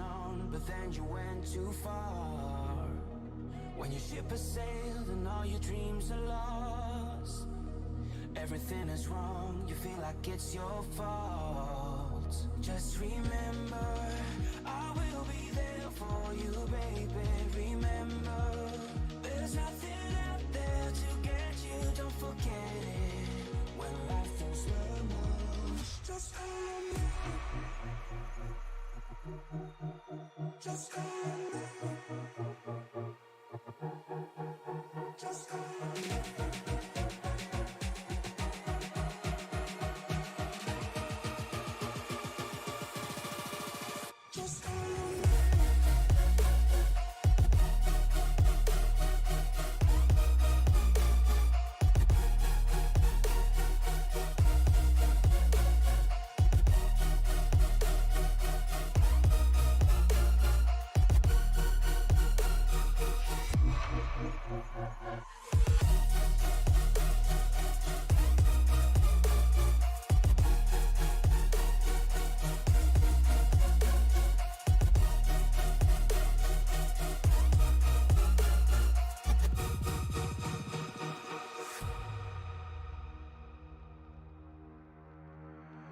moving on, but then you went too far. When your ship has sailed and all your dreams are lost, everything is wrong, you feel like it's your fault. Just remember, I will be there for you, baby. Remember, there's nothing out there to get you, don't forget it. When life throws lemons, just call me. Just call me. Just call me.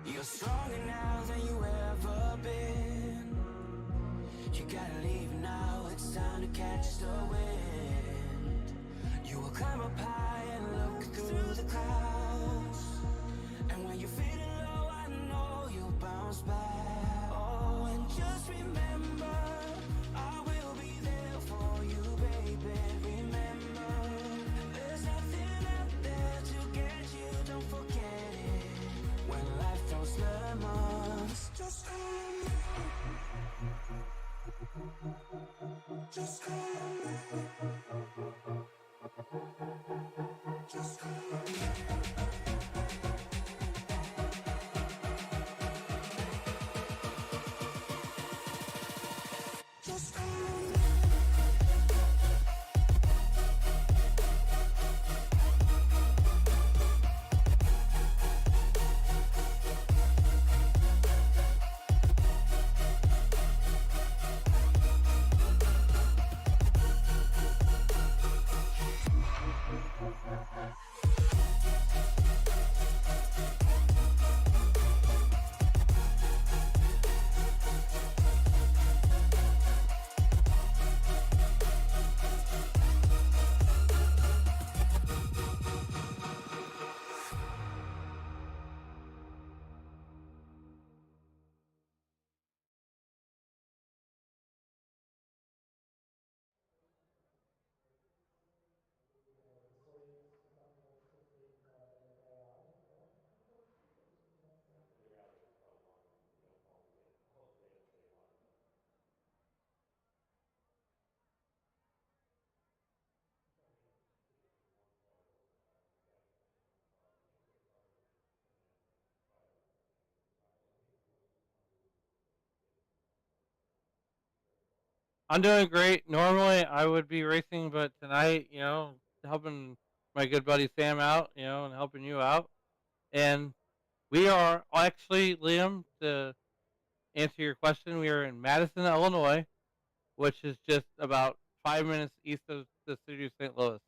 You're stronger now than you ever been. You gotta leave now, it's time to catch the wind. You will climb up high and look through the clouds. And when you're feeling low, I know you'll bounce back. Oh, and just remember, I will be there for you, baby. Remember, there's nothing out there to get you, don't forget it. When life throws lemons, just call me. Just call me. Just call me. Just call me. I'm doing great. Normally I would be racing, but tonight, helping my good buddy Sam out, and helping you out. And we are actually, Liam, to answer your question, we are in Madison, Illinois, which is just about 5 minutes east of the city of St. Louis.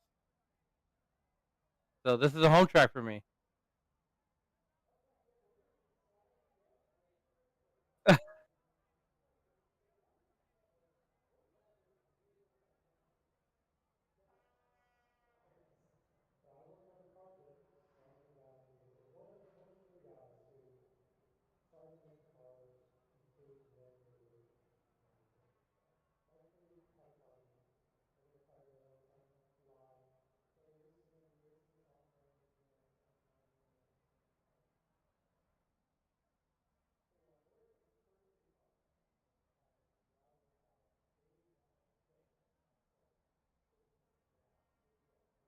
So this is a home track for me.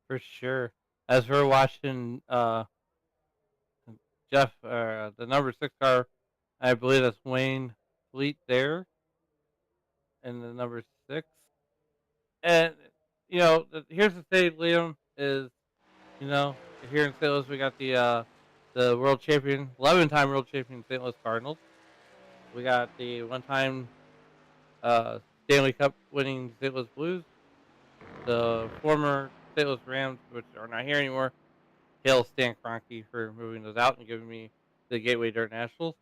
For sure. As we're watching Jeff, the number 6 car, I believe that's Wayne Fleet there, and the number 6. And here's the thing, Liam, is here in St. Louis we got the world champion, 11-time world champion St. Louis Cardinals. We got the one-time Stanley Cup winning St. Louis Blues, the former St. Louis Rams, which are not here anymore. Hail Stan Kroenke for moving those out and giving me the Gateway Dirt Nationals.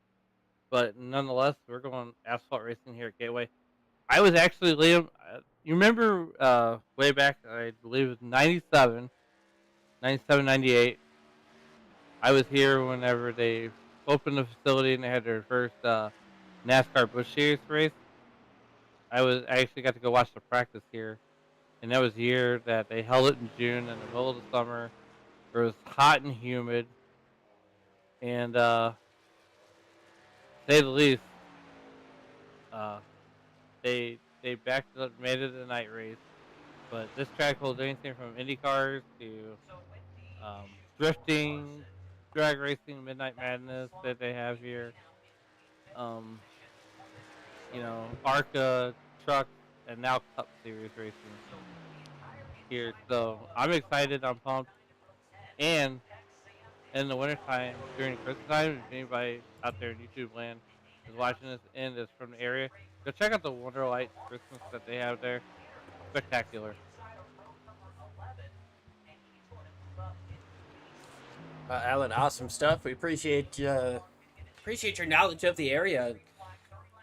But nonetheless, we're going asphalt racing here at Gateway. I was actually Liam. You remember way back? I believe it was 97, 97, 98. I was here whenever they opened the facility and they had their first NASCAR Busch Series race. I actually got to go watch the practice here, and that was the year that they held it in June in the middle of the summer. It was hot and humid, and to say the least, uh, they backed it up, made it a night race. But this track holds anything from Indy cars to drifting, drag racing, Midnight Madness that they have here. Um, ARCA trucks, and now Cup Series racing here. So I'm excited. I'm pumped. And in the wintertime, during Christmas time, if anybody out there in YouTube land is watching this and is from the area, go check out the Wonderlight Christmas that they have there. Spectacular. Alan, awesome stuff. We appreciate your knowledge of the area.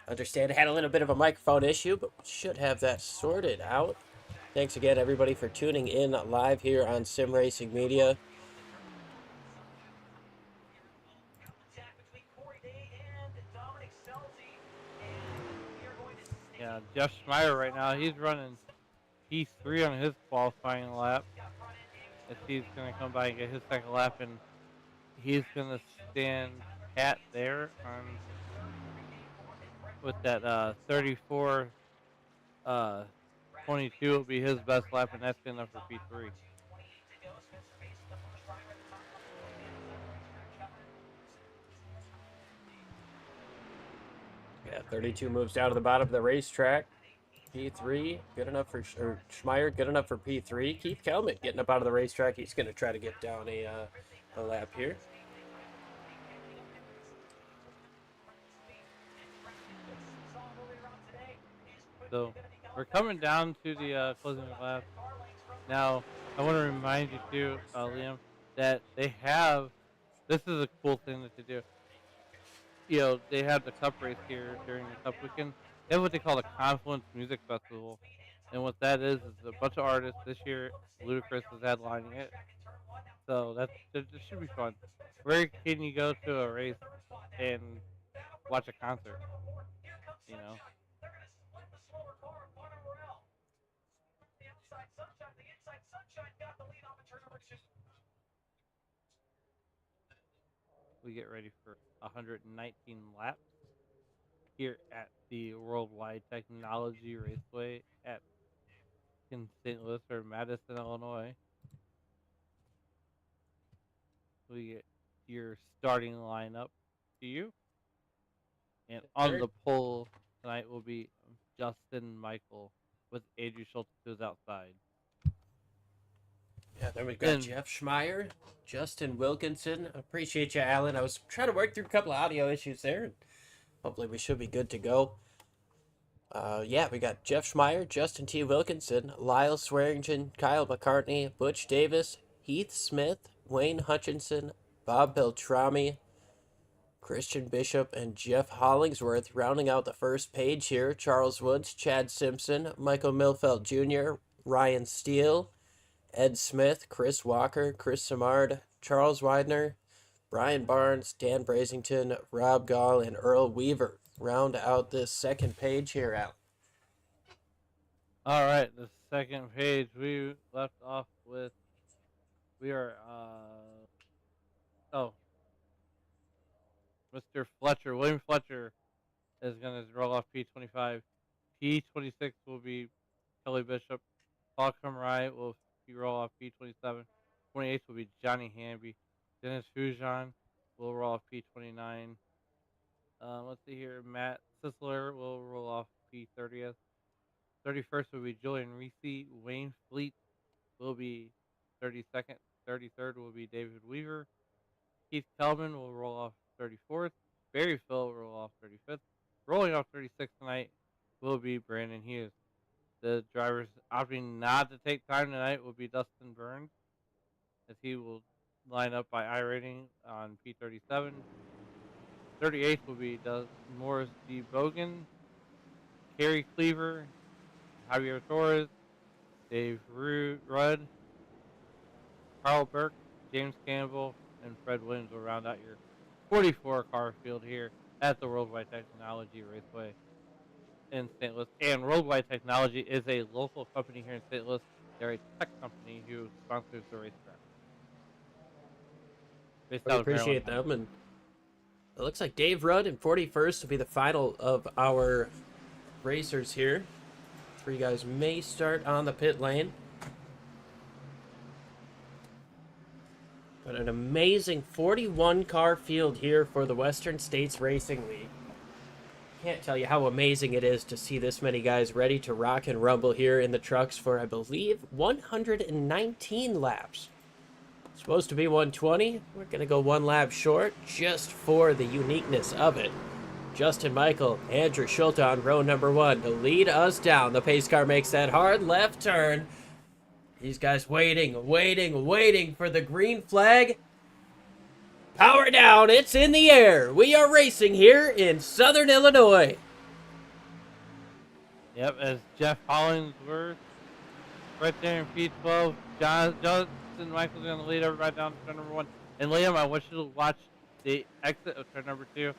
Understand it had a little bit of a microphone issue, but should have that sorted out. Thanks again, everybody, for tuning in live here on Sim Racing Media. Yeah, Jeff Schmeier right now, he's running P3 on his qualifying lap. As he's going to come by and get his second lap, and he's going to stand pat there on with that 34 22 will be his best lap, and that's good enough for P3. Yeah, 32 moves down to the bottom of the racetrack. P3, good enough for Schmeier, good enough for P3. Keith Kelman getting up out of the racetrack. He's going to try to get down a lap here. So we're coming down to the closing lap. Now, I want to remind you too, Liam, that they have, this is a cool thing that they do. They have the Cup race here during the Cup weekend. They have what they call the Confluence Music Festival. And what that is a bunch of artists. This year, Ludacris is headlining it. So that should be fun. Where can you go to a race and watch a concert? You know? We get ready for 119 laps here at the Worldwide Technology Raceway in St. Louis or Madison, Illinois. We get your starting lineup to you. And on the pole tonight will be Justin Michael with Adrian Schultz who's outside. Yeah, then we've got Jeff Schmeier, Justin Wilkinson. Appreciate you, Alan. I was trying to work through a couple of audio issues there, and hopefully we should be good to go. Yeah, we got Jeff Schmeier, Justin T. Wilkinson, Lyle Swearingen, Kyle McCartney, Butch Davis, Heath Smith, Wayne Hutchinson, Bob Beltrami, Christian Bishop, and Jeff Hollingsworth. Rounding out the first page here, Charles Woods, Chad Simpson, Michael Milfeld Jr., Ryan Steele, Ed Smith, Chris Walker, Chris Samard, Charles Widener, Brian Barnes, Dan Brazington, Rob Gall, and Earl Weaver. Round out this second page here, Al. All right, the second page we left off with. We are Mr. Fletcher, William Fletcher is going to roll off P25. P26 will be Kelly Bishop. Paul Cumrai will roll off P27. 28th will be Johnny Hamby. Dennis Fujon will roll off P29. Let's see here. Matt Sisler will roll off P30th. 31st will be Julian Reese. Wayne Fleet will be 32nd. 33rd will be David Weaver. Keith Kelman will roll off 34th. Barry Phil will roll off 35th. Rolling off 36th tonight will be Brandon Hughes. The drivers opting not to take time tonight will be Dustin Burns, as he will line up by iRating on P37. 38th will be Morris D. Bogan, Kerry Cleaver, Javier Torres, Dave Rudd, Carl Burke, James Campbell, and Fred Williams will round out your 44 car field here at the Worldwide Technology Raceway in St. Louis. And Worldwide Technology is a local company here in St. Louis. They're a tech company who sponsors the racetrack. Based We out of Maryland. appreciate them. And it looks like Dave Rudd in 41st will be the final of our racers here. 3 guys may start on the pit lane. But an amazing 41 car field here for the Western States Racing League. Can't tell you how amazing it is to see this many guys ready to rock and rumble here in the trucks for, I believe, 119 laps. Supposed to be 120. We're going to go 1 lap short just for the uniqueness of it. Justin Michael, Andrew Schulte on row number 1 to lead us down. The pace car makes that hard left turn. These guys waiting for the green flag. Power down, it's in the air. We are racing here in Southern Illinois. Yep, as Jeff Hollingsworth right there in P12. Justin Michael's going to lead everybody down to turn number 1. And Liam, I want you to watch the exit of turn number 2,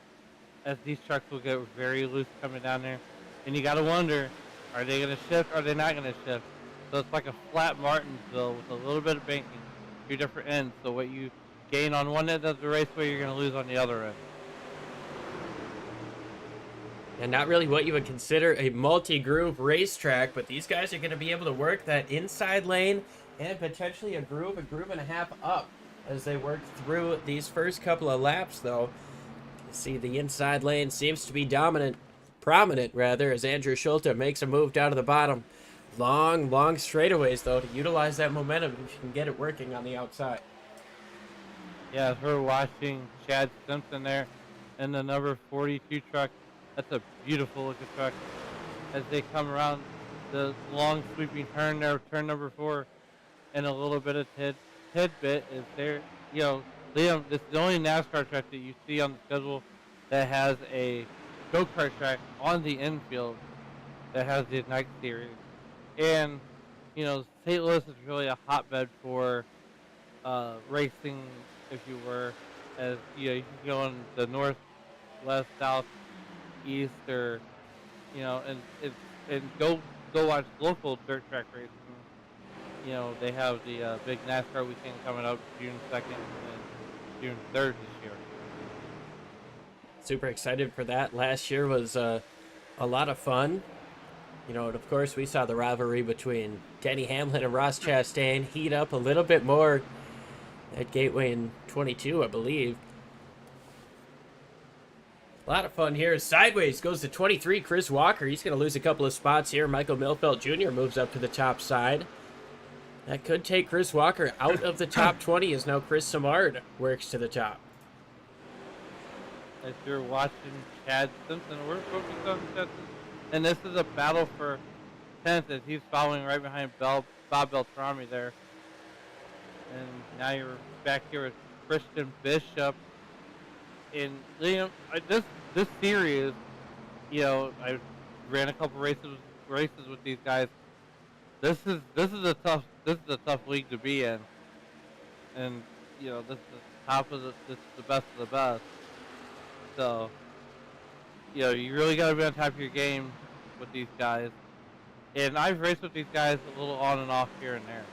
as these trucks will get very loose coming down there. And you got to wonder, are they going to shift or are they not going to shift? So it's like a flat Martinsville with a little bit of banking, 2 different ends. So what you gain on one end of the raceway, you're going to lose on the other end. And not really what you would consider a multi-groove racetrack, but these guys are going to be able to work that inside lane and potentially a groove and a half up as they work through these first couple of laps, though. You see the inside lane seems to be prominent, as Andrew Schulte makes a move down to the bottom. Long straightaways, though, to utilize that momentum if you can get it working on the outside. Yeah, we're watching Chad Simpson there in the number 42 truck. That's a beautiful looking truck. As they come around the long sweeping turn there, turn number 4, and a little bit of tidbit is there. You know, Liam, this is the only NASCAR track that you see on the schedule that has a go-kart track on the infield that has the Ignite series. And, you know, St. Louis is really a hotbed for racing, if you were, as you know, you can go in the north, west, south, east, or and go watch local dirt track racing. You know, they have the big NASCAR weekend coming up June 2nd and June 3rd this year. Super excited for that. Last year was a lot of fun. You know, and of course, we saw the rivalry between Denny Hamlin and Ross Chastain heat up a little bit more at Gateway in 22, I believe. A lot of fun here. Sideways goes to 23, Chris Walker. He's going to lose a couple of spots here. Michael Milfelt Jr. moves up to the top side. That could take Chris Walker out of the top 20 as now Chris Samard works to the top. As you're watching Chad Simpson, we're focused on Chad Simpson. And this is a battle for 10th as he's following right behind Bob Beltrami there. And now you're back here with Christian Bishop. And Liam, this series, you know, I ran a couple races with these guys. This is a tough league to be in. And you know, this is the best of the best. So, you know, you really got to be on top of your game with these guys. And I've raced with these guys a little on and off here and there.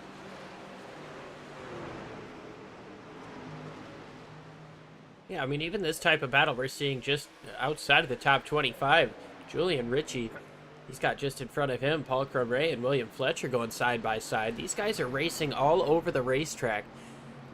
Yeah, I mean, even this type of battle we're seeing just outside of the top 25. Julian Ritchie, he's got just in front of him Paul Cromray and William Fletcher going side by side. These guys are racing all over the racetrack.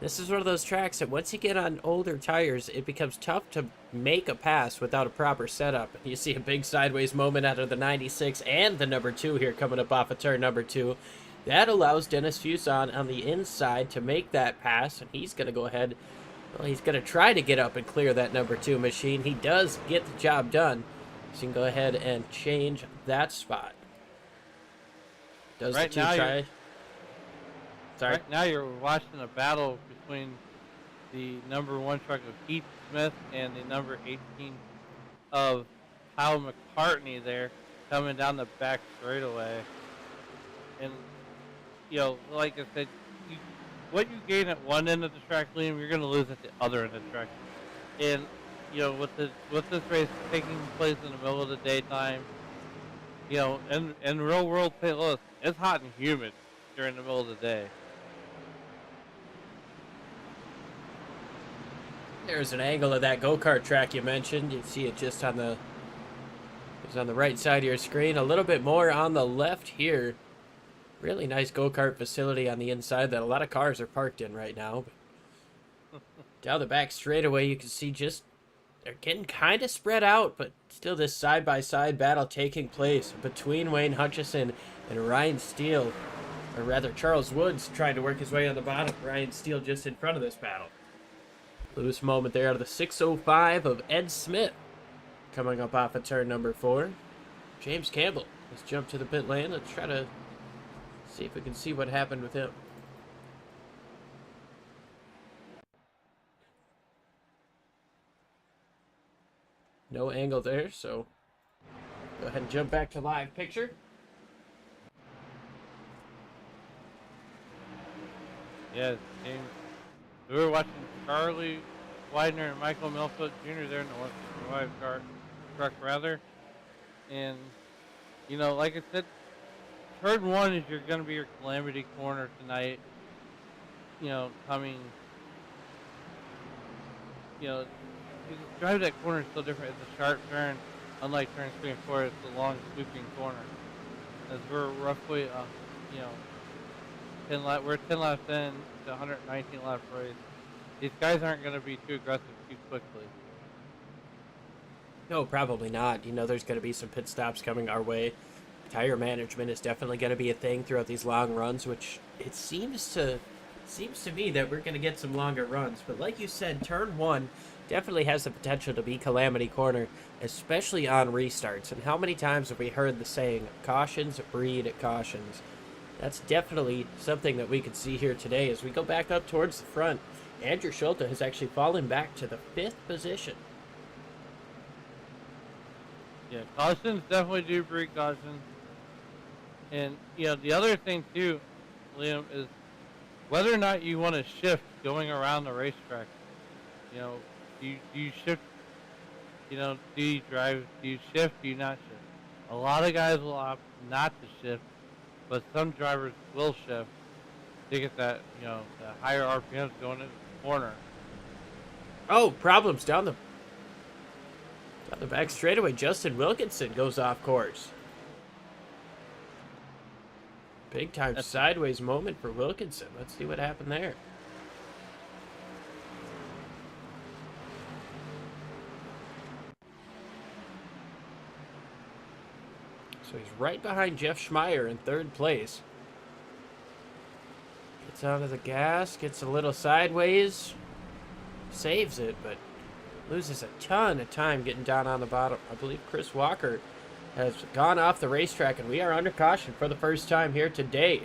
This is one of those tracks that once you get on older tires, it becomes tough to make a pass without a proper setup. You see a big sideways moment out of the 96 and the number 2 here coming up off of turn number 2. That allows Dennis Fuson on the inside to make that pass, and he's going to go ahead. Well, he's going to try to get up and clear that number 2 machine. He does get the job done. So you can go ahead and change that spot. Does Right the two now try? Sorry. Right now you're watching a battle between the number 1 truck of Heath Smith and the number 18 of Kyle McCartney there coming down the back straightaway. And, you know, like I said, what you gain at one end of the track, Liam, you're going to lose at the other end of the track. And, you know, with this race taking place in the middle of the daytime, you know, in real world St. Louis, it's hot and humid during the middle of the day. There's an angle of that go-kart track you mentioned. You see it just on the right side of your screen. A little bit more on the left here. Really nice go-kart facility on the inside that a lot of cars are parked in right now. Down the back straightaway, you can see just they're getting kind of spread out, but still this side-by-side battle taking place between Wayne Hutchison and Ryan Steele. Or rather, Charles Woods trying to work his way on the bottom. Ryan Steele just in front of this battle. Loose moment there out of the 605 of Ed Smith. Coming up off of turn number 4. James Campbell has jumped to the pit lane. Let's try to see if we can see what happened with him. No angle there, so go ahead and jump back to live picture. Yes, James. We were watching Charlie Widener and Michael Milfoot Jr. there in the 165 truck, rather. And, you know, like I said, turn 1 is going to be your calamity corner tonight. You know, coming, you know, you drive that corner is so different. It's a sharp turn, unlike turn 3 and 4. It's a long sweeping corner. As we're roughly, you know, we're 10 laps in to 119 lap race. These guys aren't going to be too aggressive too quickly. No, probably not. You know, there's going to be some pit stops coming our way. Tire management is definitely going to be a thing throughout these long runs, which it seems to me that we're going to get some longer runs. But like you said, turn 1 definitely has the potential to be calamity corner, especially on restarts. And how many times have we heard the saying, cautions breed cautions? That's definitely something that we could see here today as we go back up towards the front. Andrew Schulte has actually fallen back to the 5th position. Yeah, cautions definitely do breed caution. And, you know, the other thing too, Liam, is whether or not you want to shift going around the racetrack. You know, do you shift, you know, do you drive, do you shift, do you not shift? A lot of guys will opt not to shift, but some drivers will shift to get that, you know, the higher RPMs going into the corner. Oh, problems down the back straightaway. Justin Wilkinson goes off course. Big time sideways moment for Wilkinson. Let's see what happened there. So he's right behind Jeff Schmeier in 3rd place. Gets onto the gas, gets a little sideways, saves it, but loses a ton of time getting down on the bottom. I believe Chris Walker has gone off the racetrack, and we are under caution for the first time here today.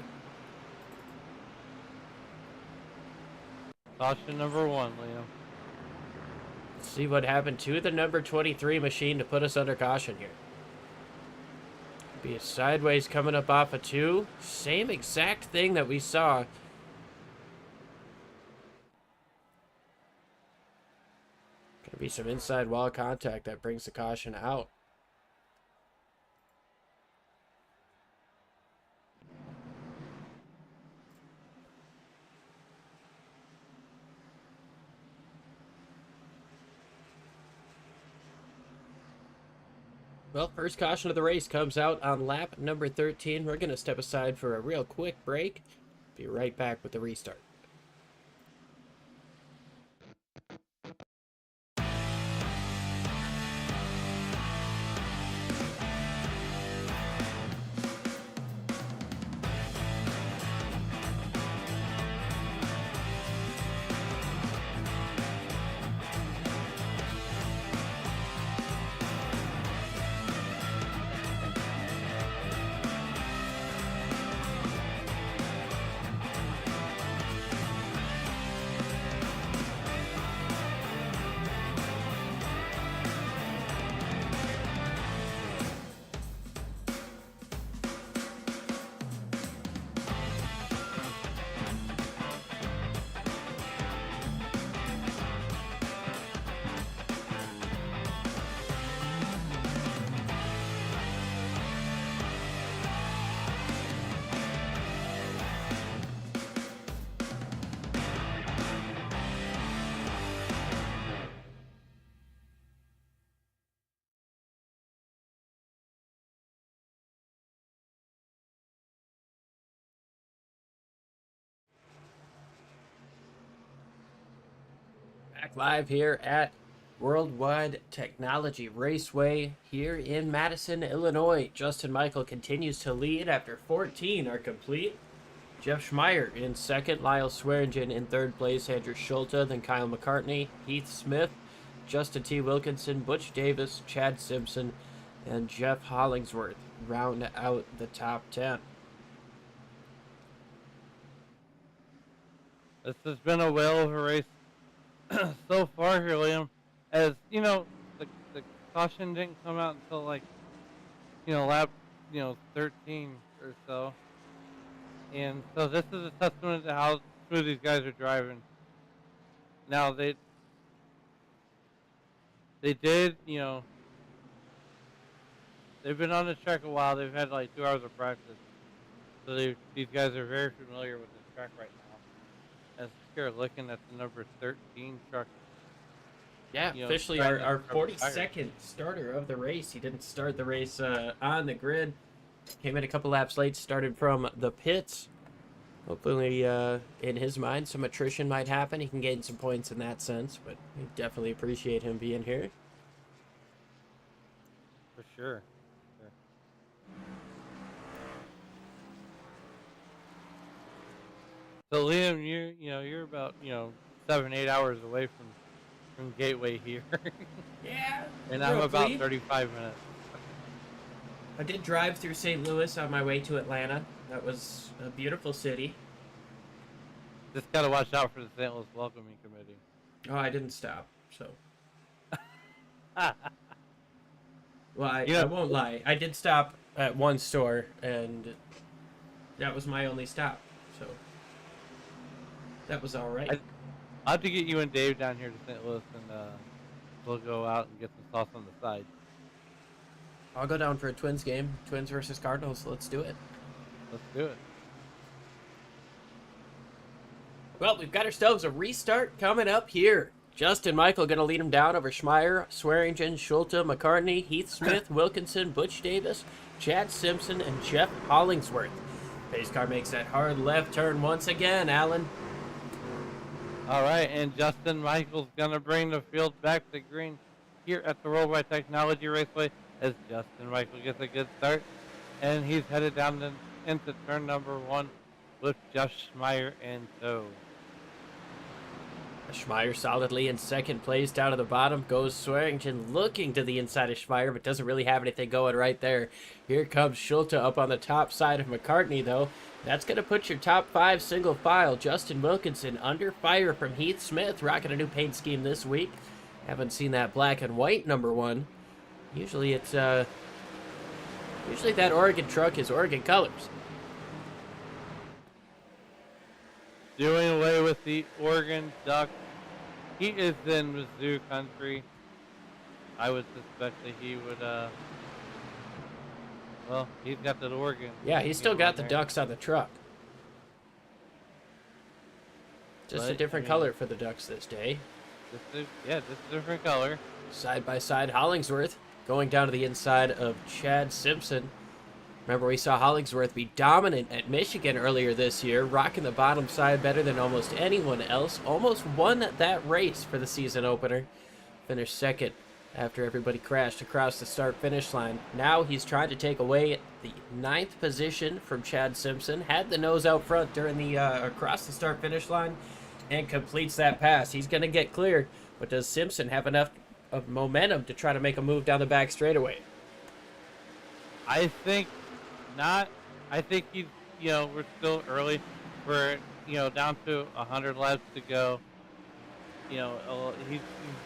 Caution number 1, Liam. Let's see what happened to the number 23 machine to put us under caution here. Be a sideways coming up off a 2. Same exact thing that we saw. Gonna be some inside wall contact that brings the caution out. Well, first caution of the race comes out on lap number 13. We're going to step aside for a real quick break. Be right back with the restart. live here at Worldwide Technology Raceway here in Madison, Illinois. Justin Michael continues to lead after 14 are complete. Jeff Schmeier in second, Lyle Swearingen in third place, Andrew Schulte, then Kyle McCartney, Heath Smith, Justin T. Wilkinson, Butch Davis, Chad Simpson, and Jeff Hollingsworth round out the top 10. This has been a whale of a race so far here, Liam. As you know, the caution didn't come out until like lap 13 or so, and so this is a testament to how smooth these guys are driving. Now they did they've been on the track a while. They've had like 2 hours of practice, so these guys are very familiar with this track right now. As you're looking at the number 13 truck. Yeah, officially our 42nd starter of the race. He didn't start the race on the grid. Came in a couple laps late, started from the pits. Hopefully, in his mind, some attrition might happen. He can gain some points in that sense, but we definitely appreciate him being here. For sure. So Liam, you're about 7-8 hours away from Gateway here. Yeah. And I'm about 35 minutes. I did drive through St. Louis on my way to Atlanta. That was a beautiful city. Just gotta watch out for the St. Louis Welcoming Committee. Oh, I didn't stop, so. Well, I won't lie. I did stop at one store, and that was my only stop, so that was all right. I'll have to get you and Dave down here to St. Louis, and we'll go out and get some sauce on the side. I'll go down for a Twins game. Twins versus Cardinals. Let's do it. Let's do it. Well, we've got ourselves a restart coming up here. Justin Michael going to lead him down over Schmeier, Swearingen, Schulte, McCartney, Heath Smith, Wilkinson, Butch Davis, Chad Simpson, and Jeff Hollingsworth. Pace car makes that hard left turn once again, Alan. All right, and Justin Michael's going to bring the field back to green here at the Worldwide Technology Raceway as Justin Michael gets a good start. And he's headed down into turn number 1 with Jeff Schmeier in tow. Schmeier solidly in second place. Down to the bottom goes Swearingen, looking to the inside of Schmeier, but doesn't really have anything going right there. Here comes Schulte up on the top side of McCartney, though. That's going to put your top 5 single file. Justin Wilkinson under fire from Heath Smith, rocking a new paint scheme this week. Haven't seen that black and white number 1. Usually it's, usually that Oregon truck is Oregon colors. Doing away with the Oregon Duck. He is in Mizzou country. I would suspect that he would, well, he's got that Oregon. Yeah, he's still got the Ducks on the truck. Just a different color for the Ducks this day. Just a different color. Side by side, Hollingsworth going down to the inside of Chad Simpson. Remember, we saw Hollingsworth be dominant at Michigan earlier this year, rocking the bottom side better than almost anyone else. Almost won that race for the season opener. Finished second after everybody crashed across the start-finish line. Now he's trying to take away the 9th position from Chad Simpson. Had the nose out front during the across the start-finish line and completes that pass. He's going to get clear, but does Simpson have enough of momentum to try to make a move down the back straightaway? I think not. I think we're still early. We're down to 100 laps to go. He's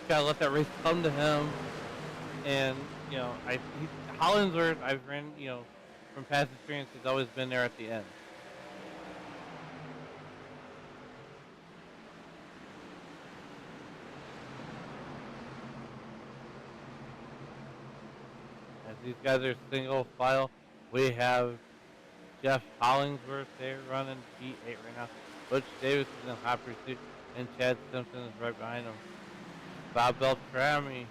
got to let that race come to him. And Hollingsworth, I've ran from past experience, he's always been there at the end. As these guys are single file, we have Jeff Hollingsworth there running P8 right now. Butch Davis is in hot pursuit, and Chad Simpson is right behind him. Bob Beltrami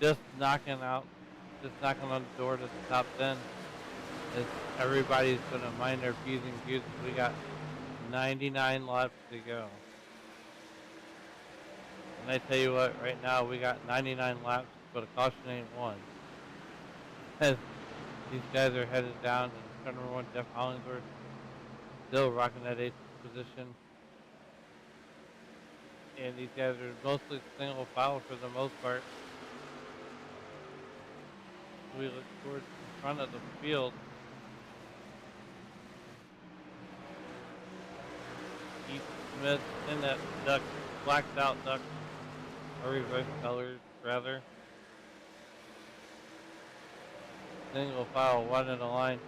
just knocking on the door to the top 10. As everybody's going to mind their P's and Q's. We got 99 laps to go. And I tell you what, right now we got 99 laps, but a caution ain't one. As these guys are headed down, and turn number 1, Jeff Hollingsworth, still rocking that 8th position. And these guys are mostly single file for the most part. We look towards the front of the field. Keith Smith in that duck, blacked out duck, or reverse colors rather. Single file, one in the line.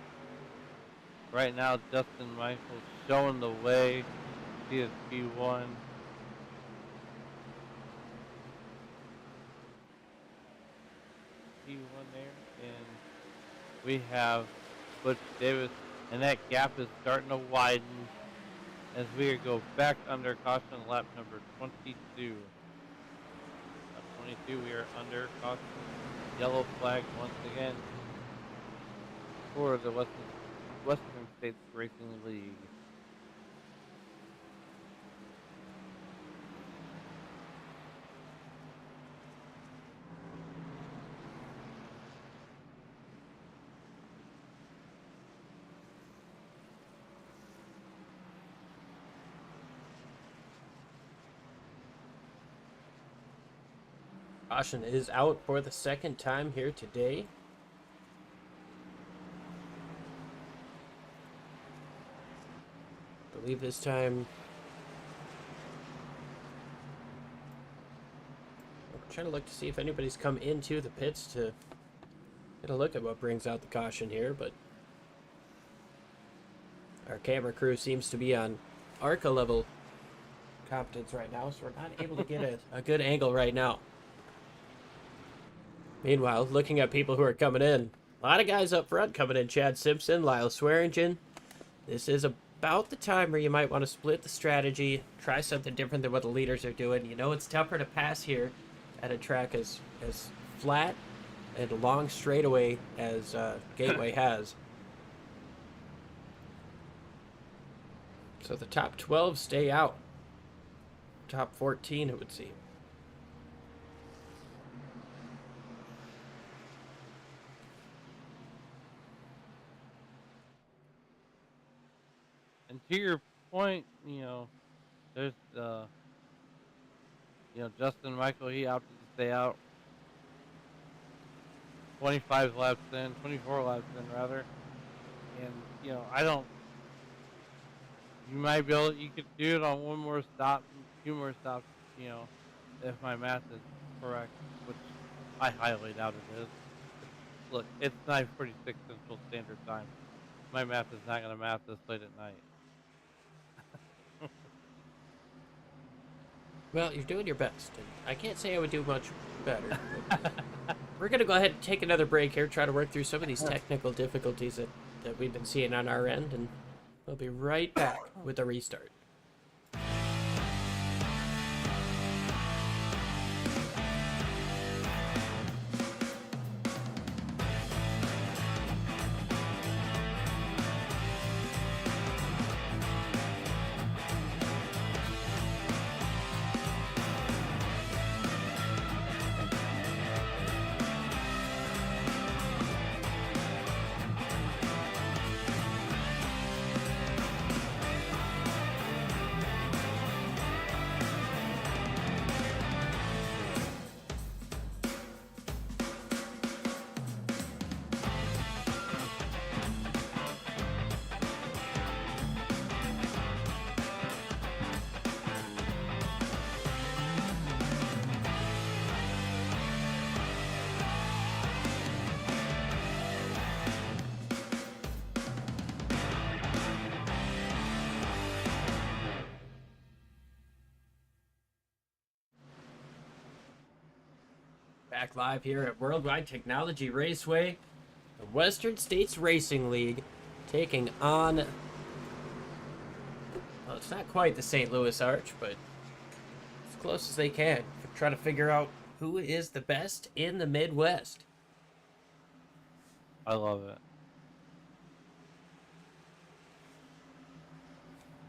Right now, Justin Michaels showing the way. He is P1. P1 there, and we have Butch Davis, and that gap is starting to widen as we go back under caution lap number 22. Lap 22, we are under caution. Yellow flag once again for the Western States Racing League. Caution is out for the second time here today. I believe this time I'm trying to look to see if anybody's come into the pits to get a look at what brings out the caution here, but our camera crew seems to be on ARCA level competence right now, so we're not able to get a good angle right now. Meanwhile, looking at people who are coming in, a lot of guys up front coming in. Chad Simpson, Lyle Swearingen. This is about the time where you might want to split the strategy, try something different than what the leaders are doing. You know it's tougher to pass here at a track as flat and long straightaway as Gateway has. So the top 12 stay out. Top 14, it would seem. And to your point, there's Justin Michael, he opted to stay out 25 laps in, 24 laps in rather. And, you could do it on one more stop, two more stops, if my math is correct, which I highly doubt it is. Look, it's 9:46 Central Standard Time. My math is not going to math this late at night. Well, you're doing your best, and I can't say I would do much better. We're going to go ahead and take another break here, try to work through some of these technical difficulties that we've been seeing on our end, and we'll be right back with a restart. Back live here at Worldwide Technology Raceway, the Western States Racing League taking on, well, it's not quite the St. Louis Arch, but as close as they can. Try to figure out who is the best in the Midwest. I love it.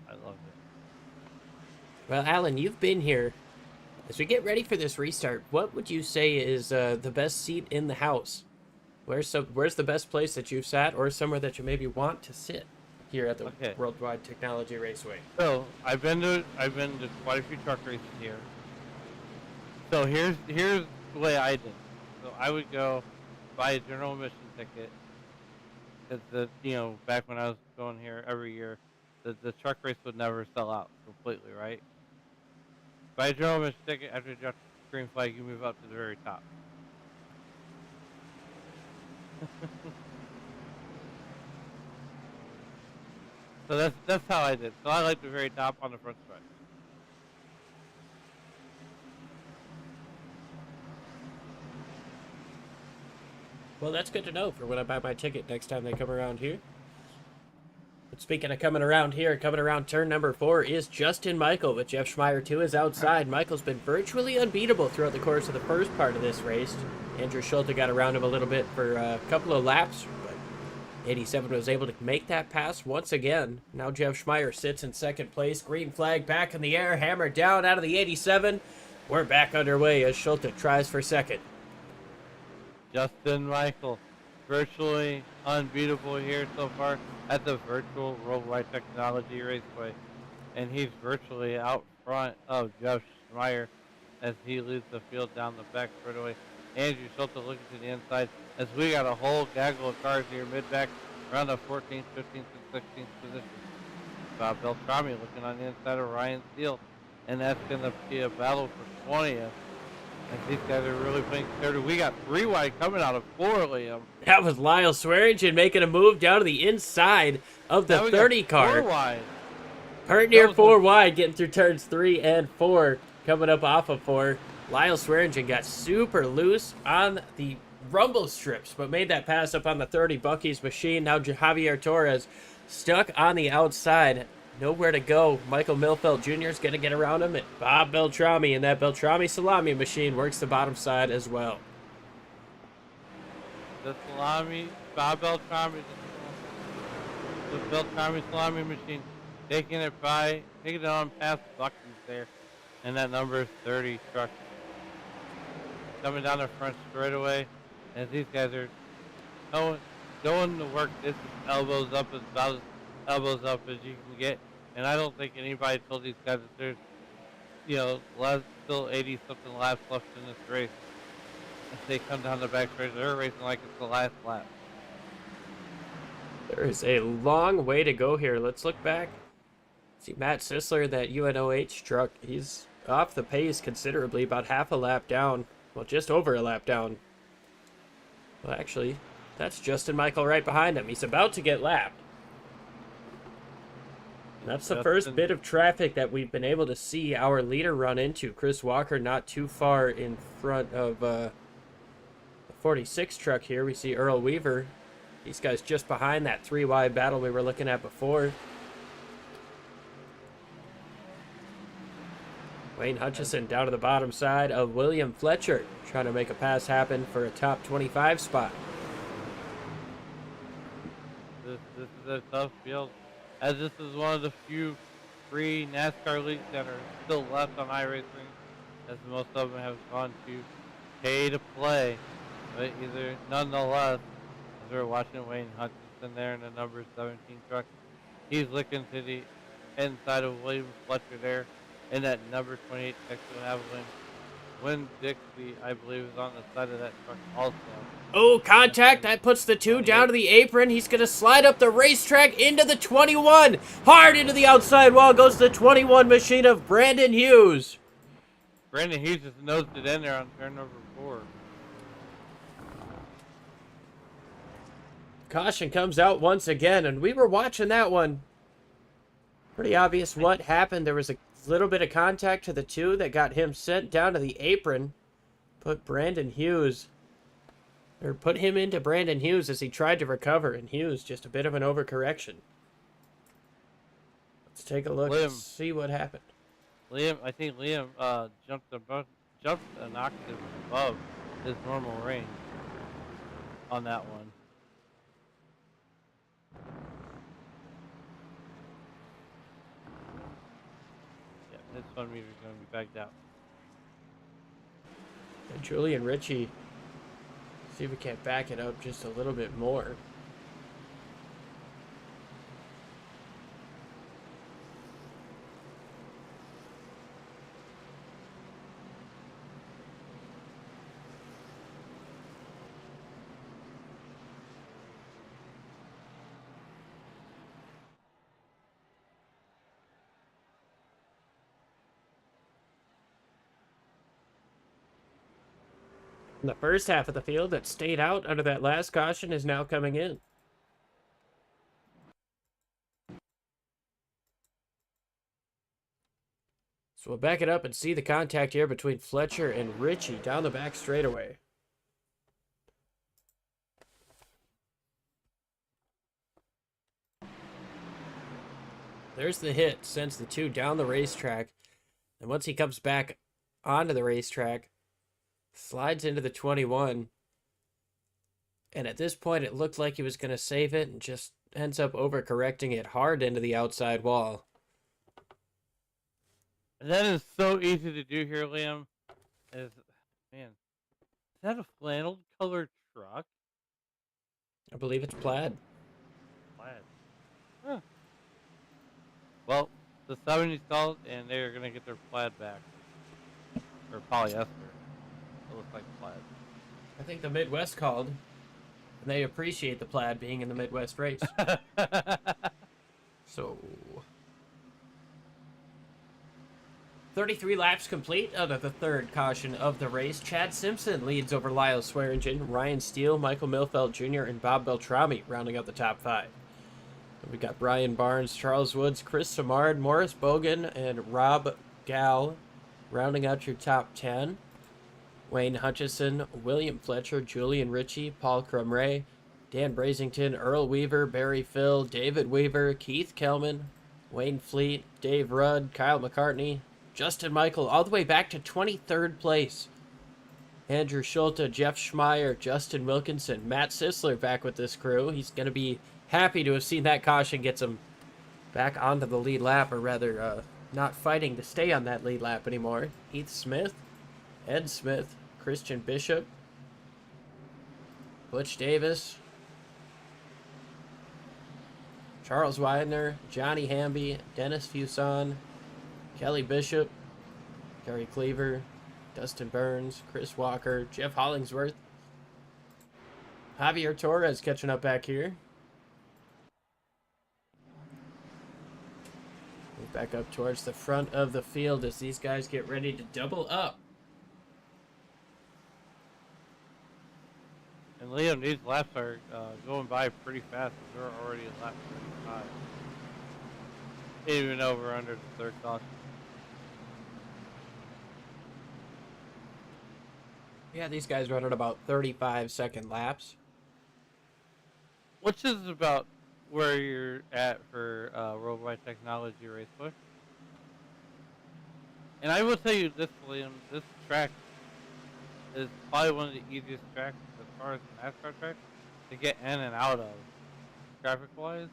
I love it. Well, Alan, you've been here As we get ready for this restart, what would you say is the best seat in the house? Where's the best place that you've sat, or somewhere that you maybe want to sit here at the Okay. Worldwide Technology Raceway? So I've been to quite a few truck races here. So here's the way I did it. So I would go buy a general admission ticket. Because back when I was going here every year, the truck race would never sell out completely, right? Buy a general admission ticket. After you drop the green flag, you move up to the very top. So that's how I did. So I like the very top on the front stretch. Well, that's good to know for when I buy my ticket next time they come around here. But speaking of coming around here, coming around turn number 4 is Justin Michael with Jeff Schmeier to his outside. Michael's been virtually unbeatable throughout the course of the first part of this race. Andrew Schulte got around him a little bit for a couple of laps, but 87 was able to make that pass once again. Now Jeff Schmeier sits in second place. Green flag back in the air, hammered down out of the 87. We're back underway as Schulte tries for second. Justin Michael, virtually unbeatable here so far at the virtual Worldwide Technology Raceway. And he's virtually out front of Jeff Schmeier as he leads the field down the back straightaway. Andrew Schulte looking to the inside as we got a whole gaggle of cars here mid-back around the 14th, 15th, and 16th position. Bob Beltrami looking on the inside of Ryan Steele. And that's going to be a battle for 20th. And these guys are really playing third. We got 3 wide coming out of 4, Liam. That was Lyle Swearingen making a move down to the inside of the 30 car. 4 wide. Pert near 4 wide, getting through turns 3 and 4, coming up off of 4. Lyle Swearingen got super loose on the rumble strips, but made that pass up on the 30 Bucky's machine. Now Javier Torres stuck on the outside. Nowhere to go. Michael Milfeld Jr. is going to get around him. And Bob Beltrami and that Beltrami salami machine works the bottom side as well. The salami, Bob Beltrami, the Beltrami salami machine, taking it on past Buckins there. And that number is 30 truck. Coming down the front straightaway. As these guys are going to work, this is elbows up as about as elbows up as you can get, and I don't think anybody told these guys that there's, still 80 something laps left in this race. As they come down the back stretch, they're racing like it's the last lap. There is a long way to go here. Let's look back. See Matt Sisler, that UNOH truck, he's off the pace considerably, about half a lap down. Well, just over a lap down. Well, actually, that's Justin Michael right behind him. He's about to get lapped. That's the first bit of traffic that we've been able to see our leader run into. Chris Walker not too far in front of the 46 truck here. We see Earl Weaver. These guys just behind that 3 wide battle we were looking at before. Wayne Hutchison down to the bottom side of William Fletcher, trying to make a pass happen for a top 25 spot. This is a tough field, as this is one of the few free NASCAR leagues that are still left on iRacing, as most of them have gone to pay to play. But nonetheless, as we're watching Wayne Hutchinson there in the number 17 truck, he's looking to the inside of William Fletcher there in that number 28 Texas Avalanche. Win Dixie, I believe, is on the side of that truck also. Oh, contact. That puts the 2 down to the apron. He's going to slide up the racetrack into the 21. Hard into the outside wall goes the 21 machine of Brandon Hughes. Brandon Hughes just nosed it in there on turn number 4. Caution comes out once again, and we were watching that one. Pretty obvious what happened. There was a little bit of contact to the 2 that got him sent down to the apron. Put him into Brandon Hughes as he tried to recover, and Hughes just a bit of an overcorrection. Let's take a look and see what happened. I think Liam jumped an octave above his normal range on that one. Yeah, this one meter's going to be backed out. And Julian Ritchie, see if we can't back it up just a little bit more. And the first half of the field that stayed out under that last caution is now coming in. So we'll back it up and see the contact here between Fletcher and Ritchie down the back straightaway. There's the hit, sends the two down the racetrack. And once he comes back onto the racetrack, slides into the 21. And at this point, it looked like he was going to save it and just ends up overcorrecting it hard into the outside wall. And that is so easy to do here, Liam. Man, is that a flannel colored truck? I believe it's plaid. Plaid. Huh. Well, the 70 stalled, and they're going to get their plaid back. Or polyester. It looks like plaid. I think the Midwest called, and they appreciate the plaid being in the Midwest race. So, 33 laps complete out of the third caution of the race. Chad Simpson leads over Lyle Swearingen, Ryan Steele, Michael Milfeld Jr., and Bob Beltrami rounding out the top 5. We got Brian Barnes, Charles Woods, Chris Samard, Morris Bogan, and Rob Gall rounding out your top 10. Wayne Hutchison, William Fletcher, Julian Ritchie, Paul Crumray, Dan Brazington, Earl Weaver, Barry Phil, David Weaver, Keith Kelman, Wayne Fleet, Dave Rudd, Kyle McCartney, Justin Michael, all the way back to 23rd place. Andrew Schulte, Jeff Schmeier, Justin Wilkinson, Matt Sisler back with this crew. He's going to be happy to have seen that caution gets him back onto the lead lap, or rather not fighting to stay on that lead lap anymore. Heath Smith, Ed Smith, Christian Bishop, Butch Davis, Charles Widener, Johnny Hamby, Dennis Fuson, Kelly Bishop, Gary Cleaver, Dustin Burns, Chris Walker, Jeff Hollingsworth, Javier Torres catching up back here. Move back up towards the front of the field as these guys get ready to double up. And Liam, these laps are going by pretty fast. They're already at lap 35. Even over under the third caution. Yeah, these guys run at about 35-second laps. Which is about where you're at for Worldwide Technology Raceway. And I will tell you this, Liam, this track is probably one of the easiest tracks as far as the NASCAR track to get in and out of, traffic-wise,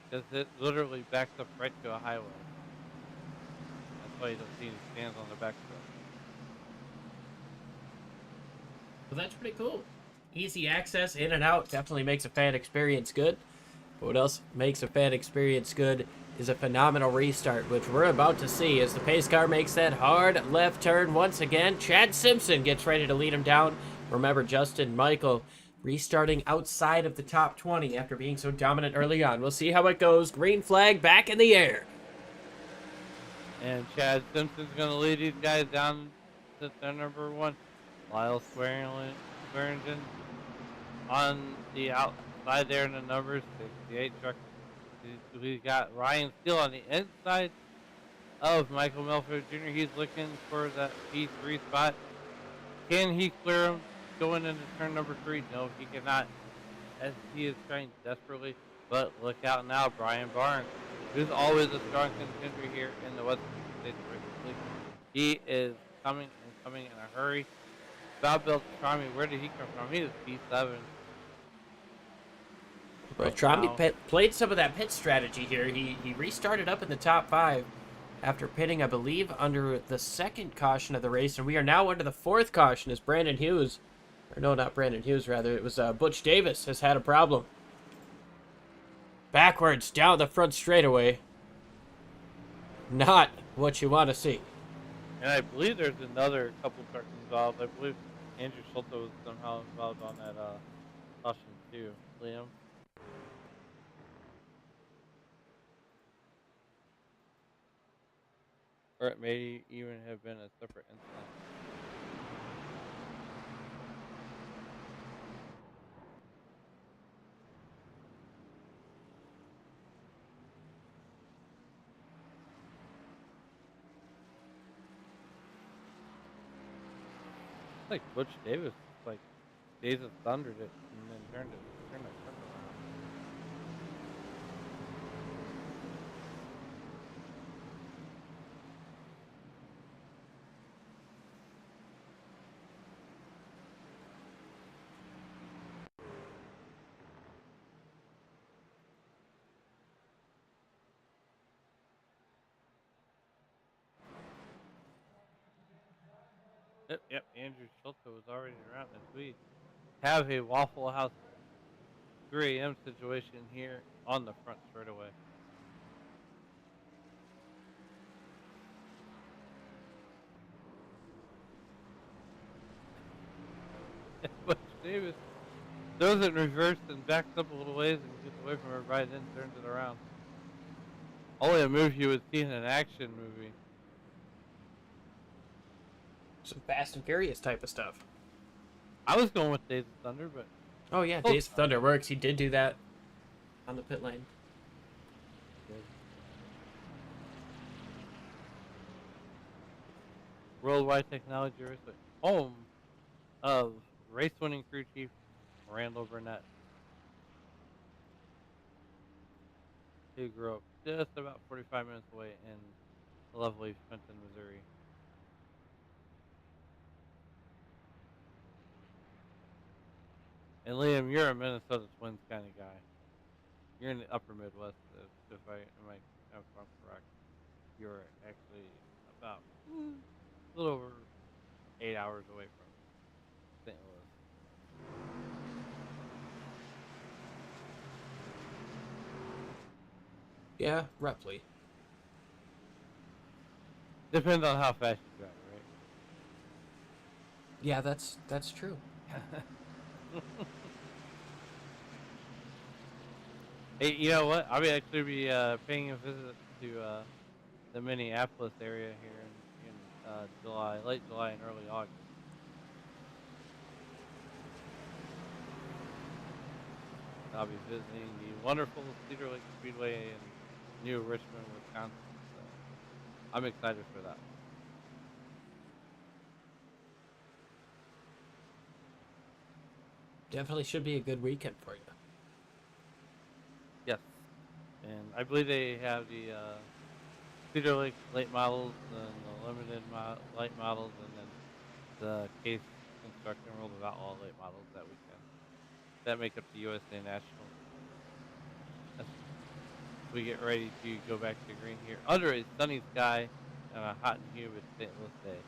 because it literally backs up right to a highway. That's why you don't see any stands on the back stretch. Well, that's pretty cool. Easy access in and out definitely makes a fan experience good. But what else makes a fan experience good is a phenomenal restart, which we're about to see as the pace car makes that hard left turn once again. Chad Simpson gets ready to lead him down. Remember, Justin Michael restarting outside of the top 20 after being so dominant early on. We'll see how it goes. Green flag back in the air. And Chad Simpson's going to lead these guys down to their number 1. Lyle Swearingen on the outside there in the numbers, 68 truck. We got Ryan Steele on the inside of Michael Milford Jr. He's looking for that P3 spot. Can he clear him going into turn number 3? No, he cannot, as he is trying desperately. But look out now, Brian Barnes, who's always a strong contender here in the Western States Race. He is coming in a hurry. Bob Beltrami, where did he come from? He was P7. Beltrami played some of that pit strategy here. He restarted up in the top 5 after pitting, I believe, under the second caution of the race. And we are now under the fourth caution as Brandon Hughes, or no, not Brandon Hughes, rather. It was Butch Davis has had a problem. Backwards down the front straightaway. Not what you want to see. And I believe there's another couple trucks involved. I believe Andrew Schulte was somehow involved on that caution too. Liam. Or it may even have been a separate incident. Like Butch Davis, like Days of Thundered it and then turned it around. Yep, Andrew Schulte was already around as we have a Waffle House 3 a.m. situation here on the front straightaway. Butch Davis throws it in reverse and backs up a little ways and gets away from everybody, then turns it around. Only a move you would see in an action movie. Some Fast and Furious type of stuff. I was going with Days of Thunder, but Oh, yeah, Days of Thunder works. He did do that on the pit lane. Worldwide Technology Raceway, home of race-winning crew chief Randall Burnett, who grew up just about 45 minutes away in lovely Fenton, Missouri. And Liam, you're a Minnesota Twins kind of guy. You're in the upper Midwest, if I'm correct. You're actually about a little over 8 hours away from St. Louis. Yeah, roughly. Depends on how fast you drive, right? Yeah, that's true. Hey, you know what? I'll actually be paying a visit to the Minneapolis area here in July, late July and early August. I'll be visiting the wonderful Cedar Lake Speedway in New Richmond, Wisconsin. So I'm excited for that. Definitely should be a good weekend for you. Yes. And I believe they have the Cedar Lake late models and the limited light models, and then the case construction world of outlaw late models that weekend. That make up the USA National. As we get ready to go back to green here under a sunny sky and a hot and humid St. Louis day.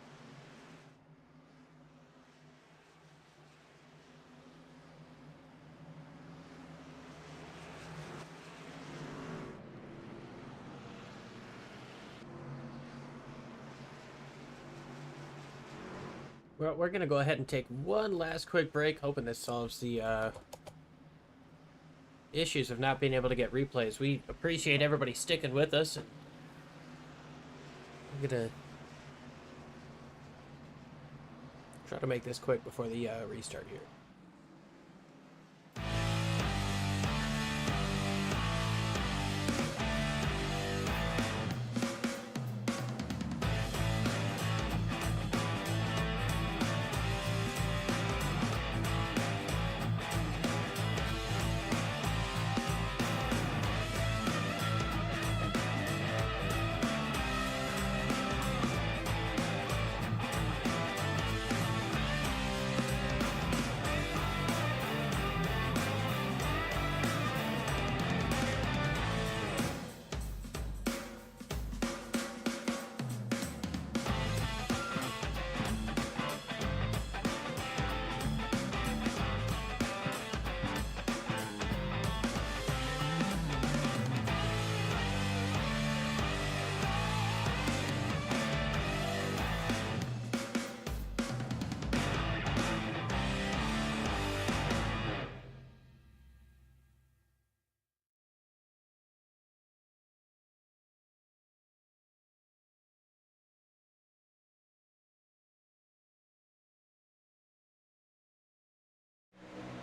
Well, we're going to go ahead and take one last quick break, hoping this solves the issues of not being able to get replays. We appreciate everybody sticking with us. And I'm going to try to make this quick before the restart here.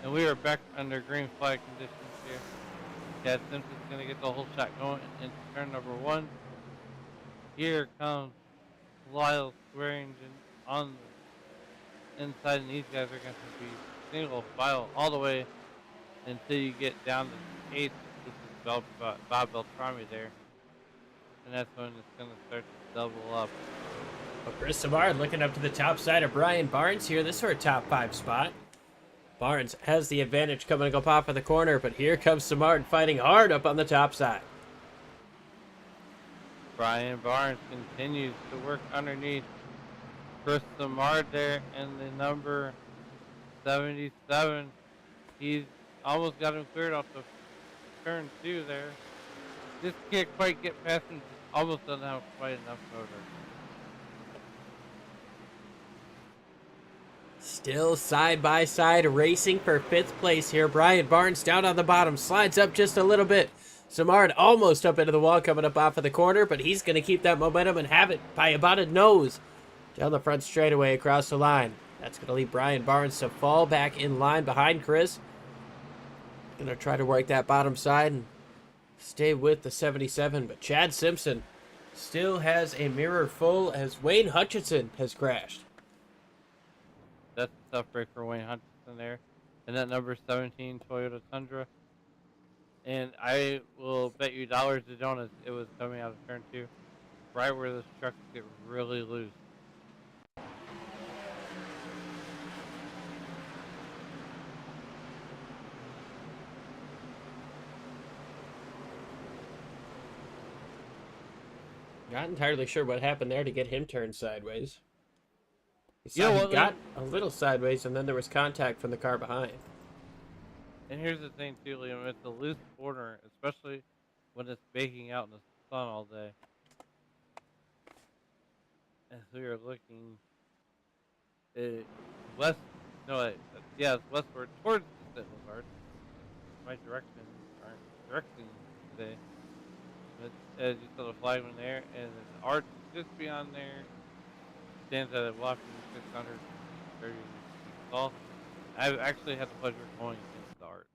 And we are back under green flag conditions here. Chad Simpson's going to get the whole shot going into turn number 1. Here comes Lyle Swearingen on the inside, and these guys are going to be single file all the way until you get down to 8th. This is Bob Beltrami there. And that's when it's going to start to double up. Well, Chris Samard looking up to the top side of Brian Barnes here. This is our top 5 spot. Barnes has the advantage coming up off of the corner, but here comes Samard fighting hard up on the top side. Brian Barnes continues to work underneath Chris Samard there in the number 77. He's almost got him cleared off the turn 2 there. Just can't quite get past him. Almost doesn't have quite enough motor. Still side by side racing for 5th place here. Brian Barnes down on the bottom, slides up just a little bit. Samard almost up into the wall coming up off of the corner, but he's going to keep that momentum and have it by about a nose down the front straightaway across the line. That's going to leave Brian Barnes to fall back in line behind Chris. Going to try to work that bottom side and stay with the 77, but Chad Simpson still has a mirror full as Wayne Hutchinson has crashed. That's a tough break for Wayne Hutchinson there. And that number 17 Toyota Tundra. And I will bet you dollars to donuts it was coming out of turn 2. Right where those trucks get really loose. Not entirely sure what happened there to get him turned sideways. He got a little sideways, and then there was contact from the car behind. And here's the thing too, Liam, it's a loose corner, especially when it's baking out in the sun all day. As we are looking west, it's westward towards the Sentinel Guard. My directions aren't directing today. But as you saw the flagman there, and the arch just beyond there stands at a whopping 630 feet tall. I've actually had the pleasure of going into the arch.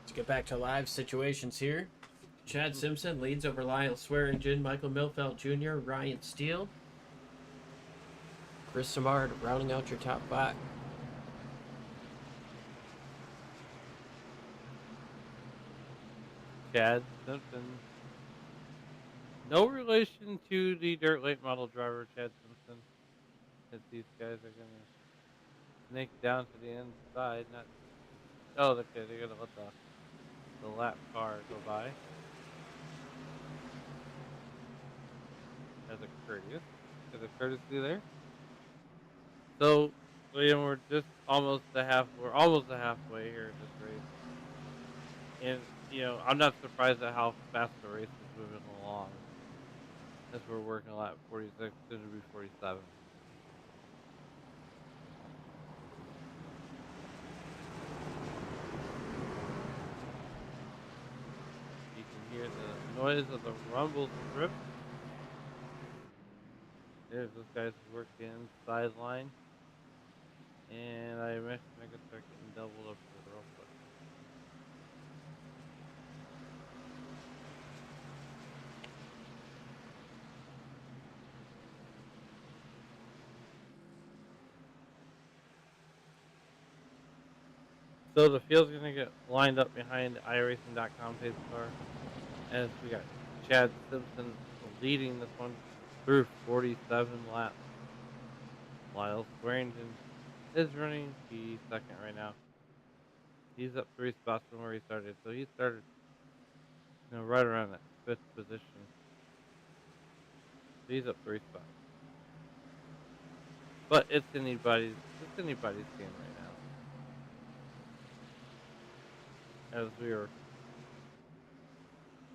Let's get back to live situations here. Chad Simpson leads over Lyle Swearingen, Michael Milfeld Jr., Ryan Steele. Chris Samard rounding out your top 5. Chad Simpson. No relation to the dirt late model driver, Chad Simpson. As these guys are going to snake down to the inside. Oh, okay, they're going to let the lap car go by. As a courtesy there. So, William, we're almost the halfway here in this race. And, I'm not surprised at how fast the race is moving along. As we're working a lap 46, soon to be 47. You can hear the noise of the rumble strip. There's those guys working sideline. And I imagine I could start getting doubled up here real quick. So the field's going to get lined up behind iRacing.com pace car. As we got Chad Simpson leading this one through 47 laps. Lyle Swearingen is running the second right now. He's up 3 spots from where he started. So he started right around that 5th position. So he's up 3 spots. But it's anybody's game right now. As we are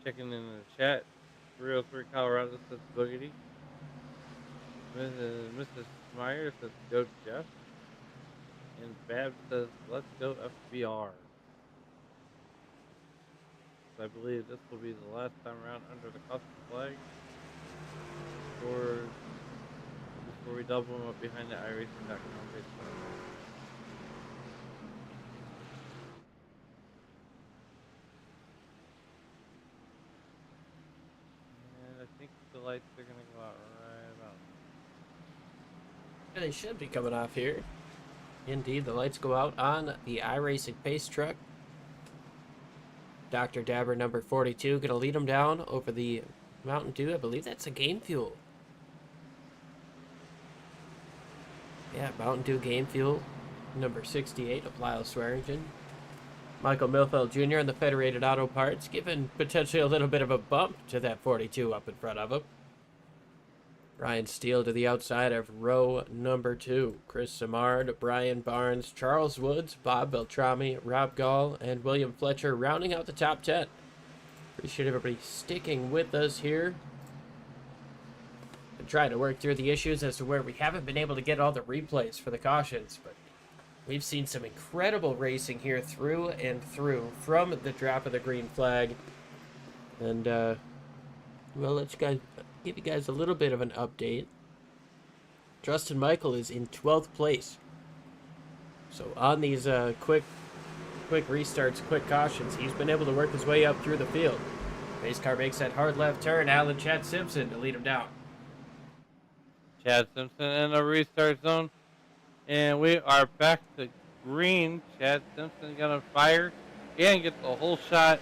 checking in the chat, 303 Colorado says boogity. Mrs. Meyer says go Jeff. And Fab says, let's go FBR. I believe this will be the last time around under the custom flag. Or before we double them up behind the iRacing.com baseball. And I think the lights are going to go out right about now. And they should be coming off here. Indeed, the lights go out on the iRacing pace truck. Dr. Dabber number 42 going to lead them down over the Mountain Dew. I believe that's a Game Fuel. Yeah, Mountain Dew Game Fuel, number 68 of Lyle Swearingen. Michael Milfeld Jr. in the Federated Auto Parts, giving potentially a little bit of a bump to that 42 up in front of him. Ryan Steele to the outside of row number 2. Chris Samard, Brian Barnes, Charles Woods, Bob Beltrami, Rob Gall, and William Fletcher rounding out the top 10. Appreciate everybody sticking with us here. And trying to work through the issues as to where we haven't been able to get all the replays for the cautions, but we've seen some incredible racing here through and through from the drop of the green flag. And, well, let's give you guys a little bit of an update. Justin Michael is in 12th place. So on these quick restarts, quick cautions, he's been able to work his way up through the field. Race car makes that hard left turn. Alan Chad Simpson to lead him down. Chad Simpson in the restart zone. And we are back to green. Chad Simpson gonna fire and get the whole shot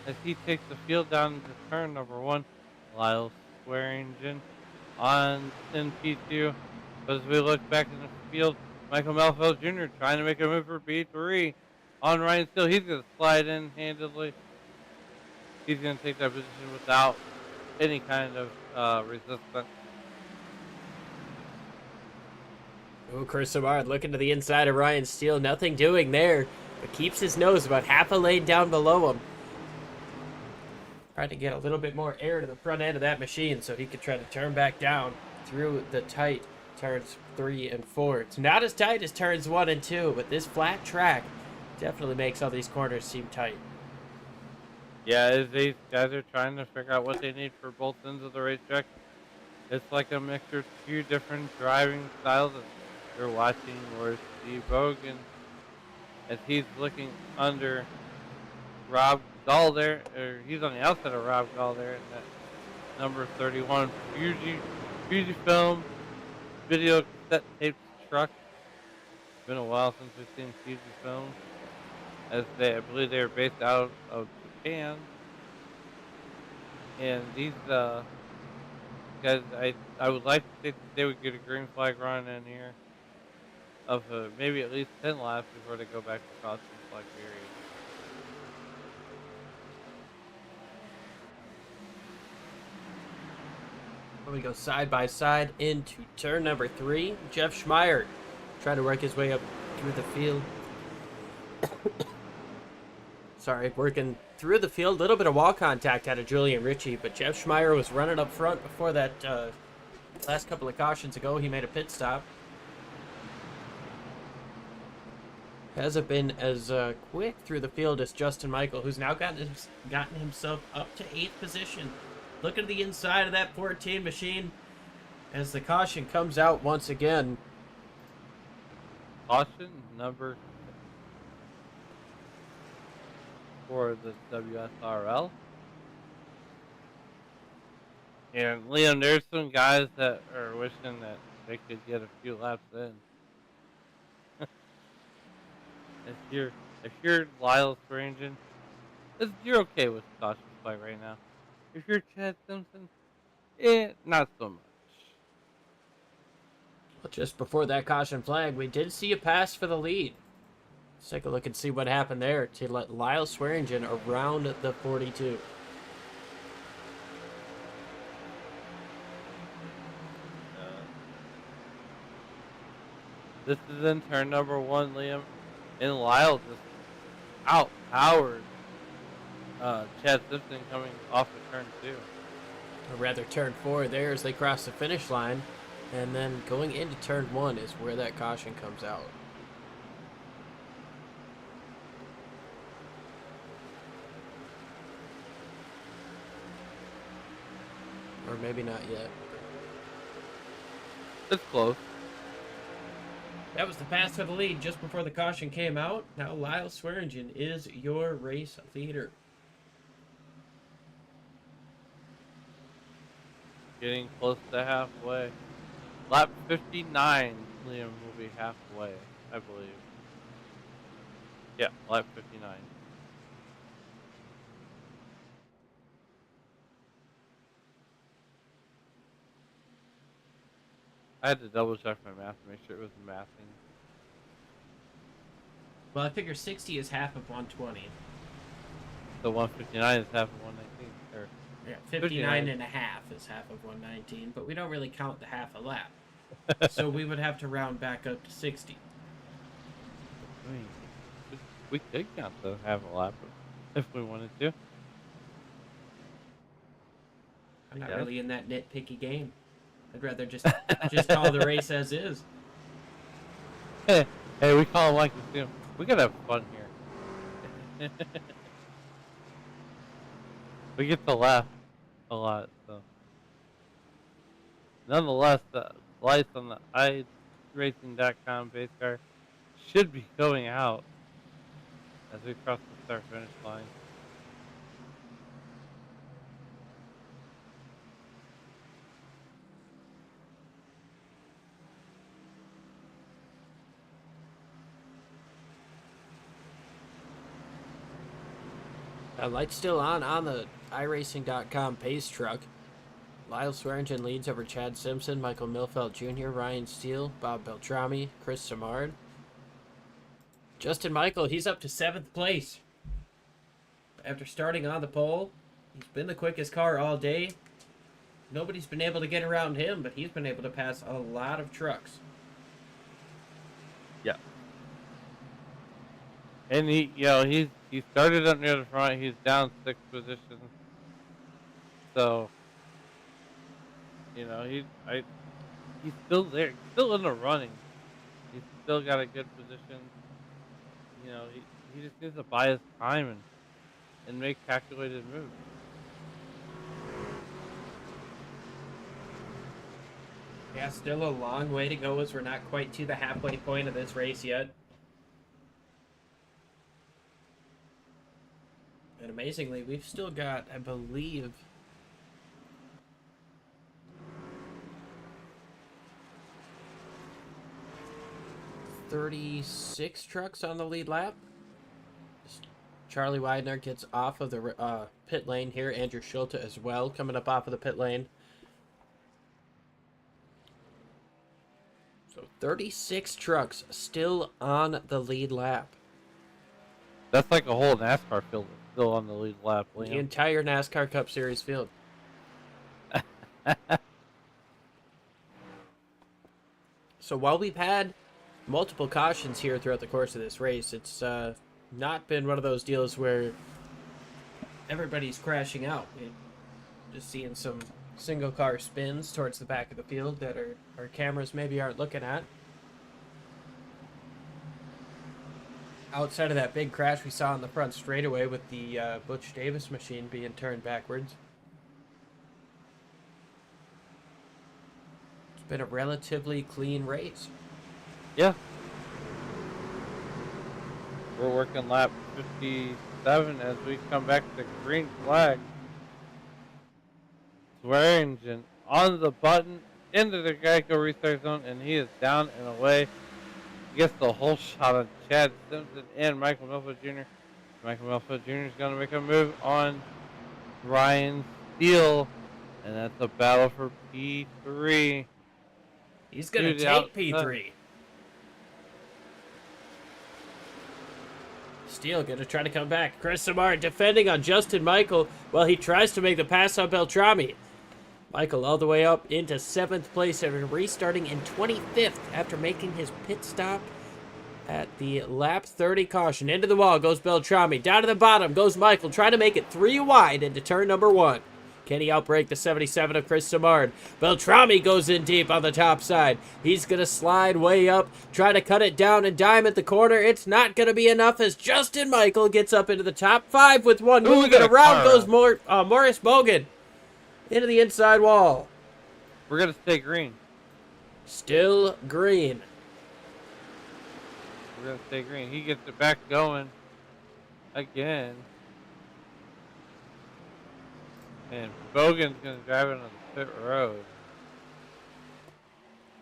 as he takes the field down to turn number 1. Lyle Swearingen on in P2. But as we look back in the field, Michael Melfeld Jr. trying to make a move for P3 on Ryan Steele. He's gonna slide in handedly. He's gonna take that position without any kind of resistance. Oh, Chris Samard looking to the inside of Ryan Steele. Nothing doing there, but keeps his nose about half a lane down below him. Trying to get a little bit more air to the front end of that machine so he could try to turn back down through the tight turns 3 and 4. It's not as tight as turns 1 and 2, but this flat track definitely makes all these corners seem tight. Yeah, as these guys are trying to figure out what they need for both ends of the racetrack. It's like a mixture of 2 different driving styles. You're watching where Steve Bogan, as he's looking under Rob Gall there, or he's on the outside of Rob Gall there in that number 31 Fujifilm video cassette tape truck. It's been a while since we've seen Fujifilm, as I believe they are based out of Japan. And these guys, I would like to think that they would get a green flag run in here of maybe at least 10 laps before they go back to caution flag period. We go side by side into turn number 3. Jeff Schmeier trying to work his way up through the field. Sorry, working through the field. A little bit of wall contact out of Julian Ritchie, but Jeff Schmeier was running up front before that last couple of cautions ago. He made a pit stop. Hasn't been as quick through the field as Justin Michael, who's now gotten himself up to 8th position. Look at the inside of that 14 machine as the caution comes out once again. Caution number 6 for the WSRL. And Liam, there's some guys that are wishing that they could get a few laps in. If you're Lyle Swearingen, you're okay with the caution flag right now. If you're Chad Simpson, not so much. Well, just before that caution flag, we did see a pass for the lead. Let's take a look and see what happened there to let Lyle Swearingen around the 42. This is in turn number 1, Liam. And Lyle just outpowered Chad Simpson coming off of turn 2. Or rather, turn 4 there as they cross the finish line. And then going into turn 1 is where that caution comes out. Or maybe not yet. It's close. That was the pass to the lead just before the caution came out. Now Lyle Swearingen is your race leader. Getting close to halfway. Lap 59, Liam will be halfway, I believe. Yeah, lap 59. I had to double check my math to make sure it was mathing. Well, I figure 60 is half of 120. So 159 is half of 119. Or Yeah, 59 and a half is half of 119, but we don't really count the half a lap. So we would have to round back up to 60. I mean, we could count the half a lap if we wanted to. I'm not Yeah. really in that nitpicky game. I'd rather just call the race as is. Hey, we call them like we do. We gotta have fun here. We get to laugh a lot, so. Nonetheless, the lights on the iRacing.com base car should be going out as we cross the start-finish line. Lights still on the iRacing.com pace truck. Lyle Swearingen leads over Chad Simpson, Michael Milfeld Jr., Ryan Steele, Bob Beltrami, Chris Samard. Justin Michael, he's up to 7th place. After starting on the pole, he's been the quickest car all day. Nobody's been able to get around him, but he's been able to pass a lot of trucks. Yeah. And he started up near the front. He's down 6 positions. So, he's still there. He's still in the running. He's still got a good position. He just needs to buy his time and make calculated moves. Yeah, still a long way to go as we're not quite to the halfway point of this race yet. And amazingly, we've still got, I believe, 36 trucks on the lead lap. Charlie Widener gets off of the pit lane here. Andrew Schulte as well coming up off of the pit lane. So 36 trucks still on the lead lap. That's like a whole NASCAR field still on the lead lap. The Liam. entire NASCAR Cup Series field. So while we've had multiple cautions here throughout the course of this race, it's not been one of those deals where everybody's crashing out. We're just seeing some single car spins towards the back of the field that our cameras maybe aren't looking at. Outside of that big crash we saw on the front straightaway with the Butch Davis machine being turned backwards. It's been a relatively clean race. Yeah. We're working lap 57 as we come back to green flag. Swearingen on the button into the Geico restart zone, and he is down and away. He gets the whole shot on Chad Simpson and Michael Milford Jr. Michael Milford Jr. is going to make a move on Ryan Steele, and that's a battle for P3. He's going to take P3. Steele going to try to come back. Chris Samard defending on Justin Michael while he tries to make the pass on Beltrami. Michael all the way up into 7th place after restarting in 25th after making his pit stop at the lap 30 caution. Into the wall goes Beltrami. Down to the bottom goes Michael, trying to make it 3 wide into turn number 1. Can he outbreak the 77 of Chris Samard? Beltrami goes in deep on the top side. He's going to slide way up, try to cut it down and dime at the corner. It's not going to be enough as Justin Michael gets up into the top 5 with one move. And around goes Morris Bogan. into the inside wall. We're going to stay green. Still green. We're going to stay green. He gets it back going again. And Bogan's going to drive it on the pit road.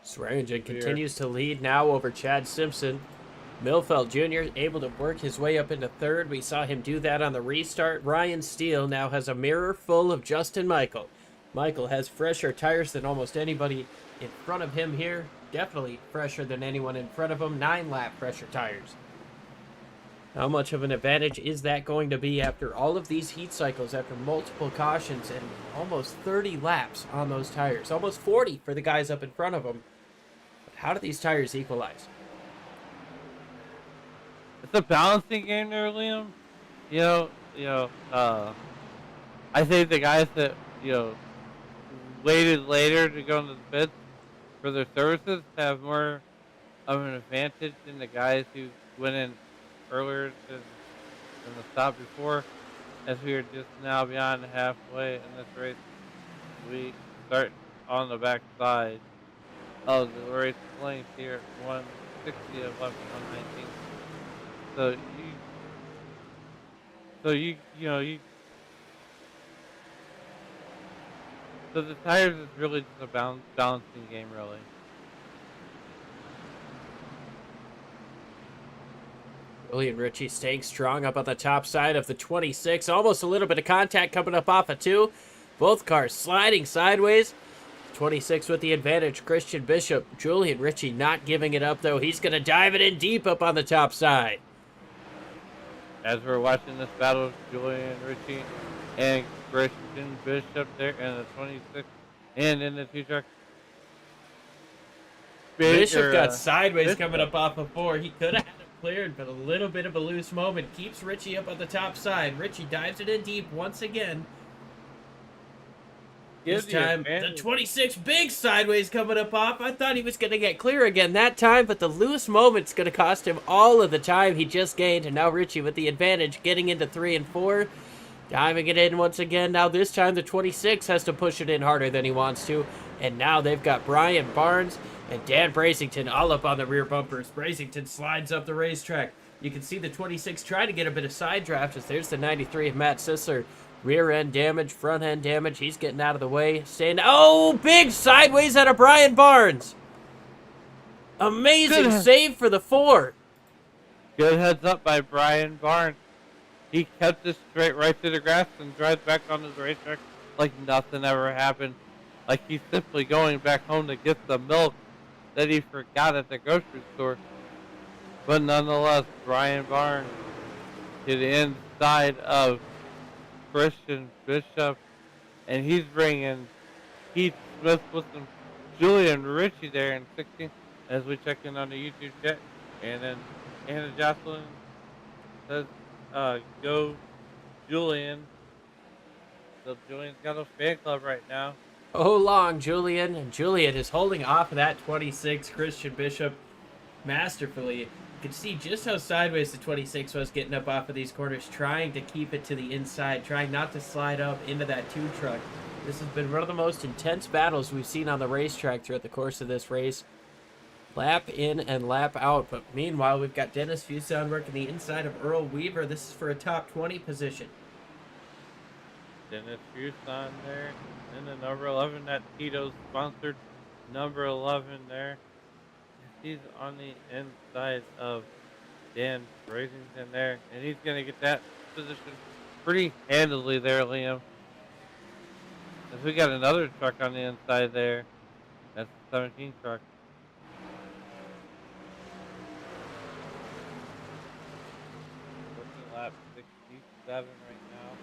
Swearingen continues to lead now over Chad Simpson. Milfeld Jr. able to work his way up into third. We saw him do that on the restart. Ryan Steele now has a mirror full of Justin Michael. Michael has fresher tires than almost anybody in front of him here. Definitely fresher than anyone in front of him. 9-lap fresher tires. How much of an advantage is that going to be after all of these heat cycles, after multiple cautions and almost 30 laps on those tires? Almost 40 for the guys up in front of them. But how do these tires equalize? It's a balancing game there, Liam. I think the guys that, waited later to go into the pits for their services have more of an advantage than the guys who went in earlier than the stop before. As we are just now beyond halfway in this race, we start on the back side of the race length here at 160 of left 119. So so the tires is really just a balancing game, really. Julian Ritchie staying strong up on the top side of the 26. Almost a little bit of contact coming up off of 2. Both cars sliding sideways. 26 with the advantage. Christian Bishop. Julian Ritchie not giving it up, though. He's going to dive it in deep up on the top side. As we're watching this battle, Julian Ritchie and Christian Bishop there in the 26 and in the 2-truck. Bishop got sideways coming up off of 4. He could have had it cleared, but a little bit of a loose moment keeps Ritchie up on the top side. Ritchie dives it in deep once again. This time, the 26 big sideways coming up off. I thought he was going to get clear again that time, but the loose moment's going to cost him all of the time he just gained. And now Ritchie with the advantage, getting into 3 and 4. Diving it in once again. Now this time the 26 has to push it in harder than he wants to. And now they've got Brian Barnes and Dan Bracington all up on the rear bumpers. Bracington slides up the racetrack. You can see the 26 trying to get a bit of side draft as there's the 93 of Matt Sisler. Rear end damage, front end damage. He's getting out of the way. Staying. Oh, big sideways out of Brian Barnes. Amazing save for the 4. Good heads up by Brian Barnes. He kept this straight right through the grass and drives back onto the racetrack like nothing ever happened. Like he's simply going back home to get the milk that he forgot at the grocery store. But nonetheless, Brian Barnes to the inside of Christian Bishop, and he's bringing Keith Smith with some Julian Ritchie there in 16 as we check in on the YouTube chat. And then Anna Jocelyn says, go Julian. So Julian's got a fan club right now. Oh, long Julian. And Julian is holding off of that 26 Christian Bishop masterfully. You can see just how sideways the 26 was getting up off of these corners, trying to keep it to the inside, trying not to slide up into that 2-truck. This has been one of the most intense battles we've seen on the racetrack throughout the course of this race. Lap in and lap out. But meanwhile, we've got Dennis Fuson working the inside of Earl Weaver. This is for a top 20 position. Dennis Fuson there. And the number 11, that Tito's sponsored number 11 there. He's on the inside of Dan Brazington there, and he's going to get that position pretty handily there, Liam. As we got another truck on the inside there. That's the 17 truck. Looking lap 67 right now.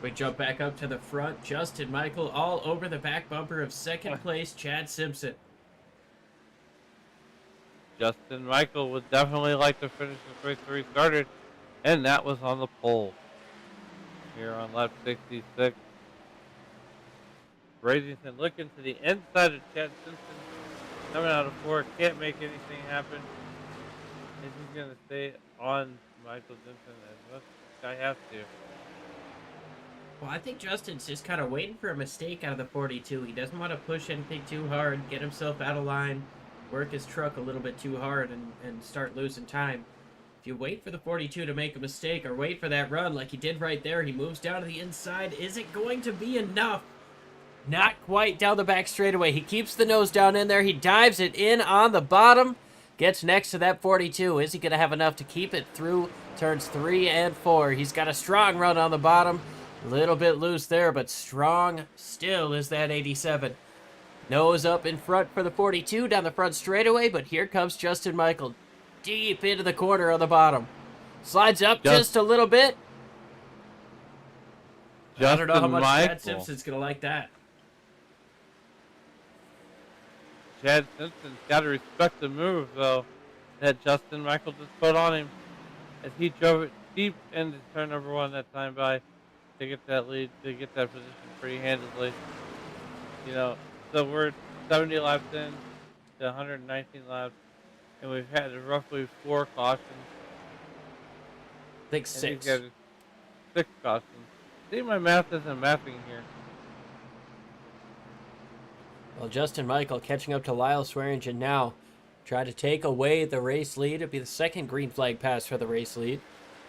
We jump back up to the front. Justin Michael all over the back bumper of second place, Chad Simpson. Justin Michael would definitely like to finish this race where he started, and that was on the pole. Here on lap 66. Brazington looking to the inside of Chad Simpson. Coming out of 4, can't make anything happen. And he's going to stay on Michael Simpson as much as I have to. Well, I think Justin's just kind of waiting for a mistake out of the 42. He doesn't want to push anything too hard, get himself out of line, work his truck a little bit too hard, and start losing time. If you wait for the 42 to make a mistake or wait for that run like he did right there, he moves down to the inside. Is it going to be enough? Not quite down the back straightaway. He keeps the nose down in there. He dives it in on the bottom. Gets next to that 42. Is he going to have enough to keep it through turns 3 and 4? He's got a strong run on the bottom. A little bit loose there, but strong still is that 87. Nose up in front for the 42 down the front straightaway, but here comes Justin Michael. Deep into the corner on the bottom. Slides up just a little bit. I don't know how much Chad Simpson's going to like that. Chad Simpson's got to respect the move, though, that Justin Michael just put on him as he drove it deep into turn number 1 that time by to get that lead, to get that position pretty handedly. You know, so we're 70 laps in to 119 laps, and we've had roughly 4 cautions. I think 6. 6 cautions. See, my math isn't mathing here. Well, Justin Michael catching up to Lyle Swearingen now. Try to take away the race lead. It'll be the second green flag pass for the race lead.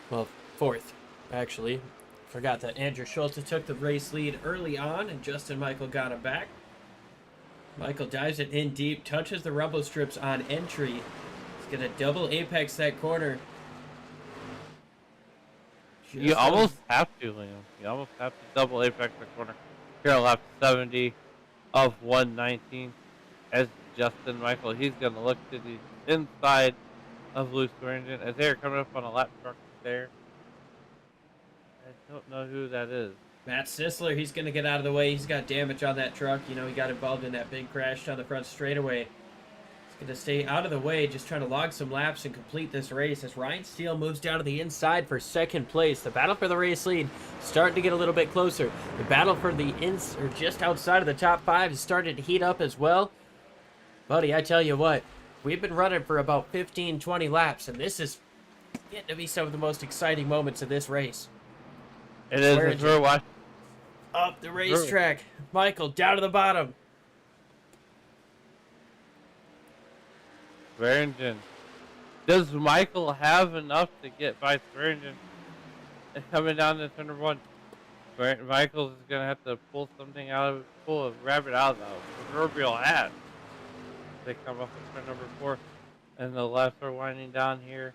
Well, 4th, actually. Forgot that Andrew Schultz took the race lead early on, and Justin Michael got him back. Michael dives it in deep, touches the rumble strips on entry. He's going to double apex that corner. You almost have to, Liam. You almost have to double apex the corner here on lap 70 of 119. As Justin Michael, he's going to look to the inside of Luke Swearingen as they're coming up on a lap truck there. I don't know who that is. Matt Sisler, he's going to get out of the way. He's got damage on that truck. You know, he got involved in that big crash on the front straightaway. He's going to stay out of the way, just trying to log some laps and complete this race as Ryan Steele moves down to the inside for second place. The battle for the race lead starting to get a little bit closer. The battle for the or just outside of the top 5 is starting to heat up as well. Buddy, I tell you what, we've been running for about 15, 20 laps, and this is getting to be some of the most exciting moments of this race. It is. As we're watching up the racetrack. Michael down to the bottom. Swearingen. Does Michael have enough to get by Swearingen? And coming down to turn number 1, Michael's is going to have to pull something out of, pull a rabbit out of the proverbial hat. They come up with turn number 4, and the lefts are winding down here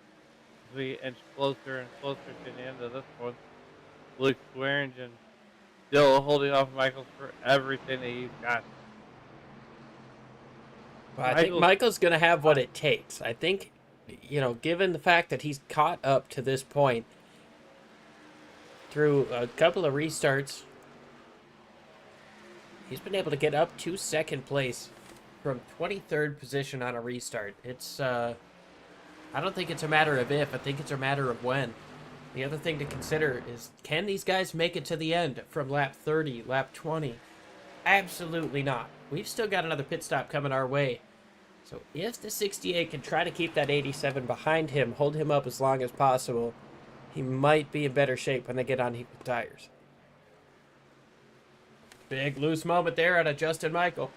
as we inch closer and closer to the end of this one. Luke Swearingen still holding off Michael for everything that he's got. Well, I think Michael's going to have what it takes. I think, you know, given the fact that he's caught up to this point through a couple of restarts, he's been able to get up to second place from 23rd position on a restart. It's, I don't think it's a matter of if, I think it's a matter of when. The other thing to consider is, can these guys make it to the end from lap 30, lap 20? Absolutely not. We've still got another pit stop coming our way. So if the 68 can try to keep that 87 behind him, hold him up as long as possible, he might be in better shape when they get on equal tires. Big loose moment there out of Justin Michael.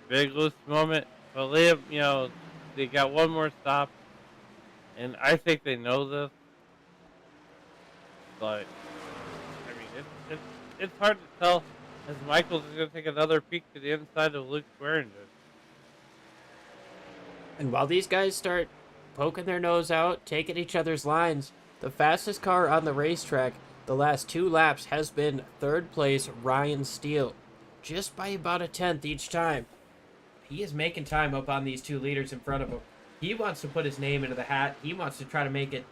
Big loose moment. But Liam, you know, they got one more stop. And I think they know this. But, I mean, it's hard to tell as Michaels is going to take another peek to the inside of Luke Swearingen. And while these guys start poking their nose out, taking each other's lines, the fastest car on the racetrack the last 2 laps has been 3rd place Ryan Steele. Just by about a 10th each time. He is making time up on these 2 leaders in front of him. He wants to put his name into the hat. He wants to try to make it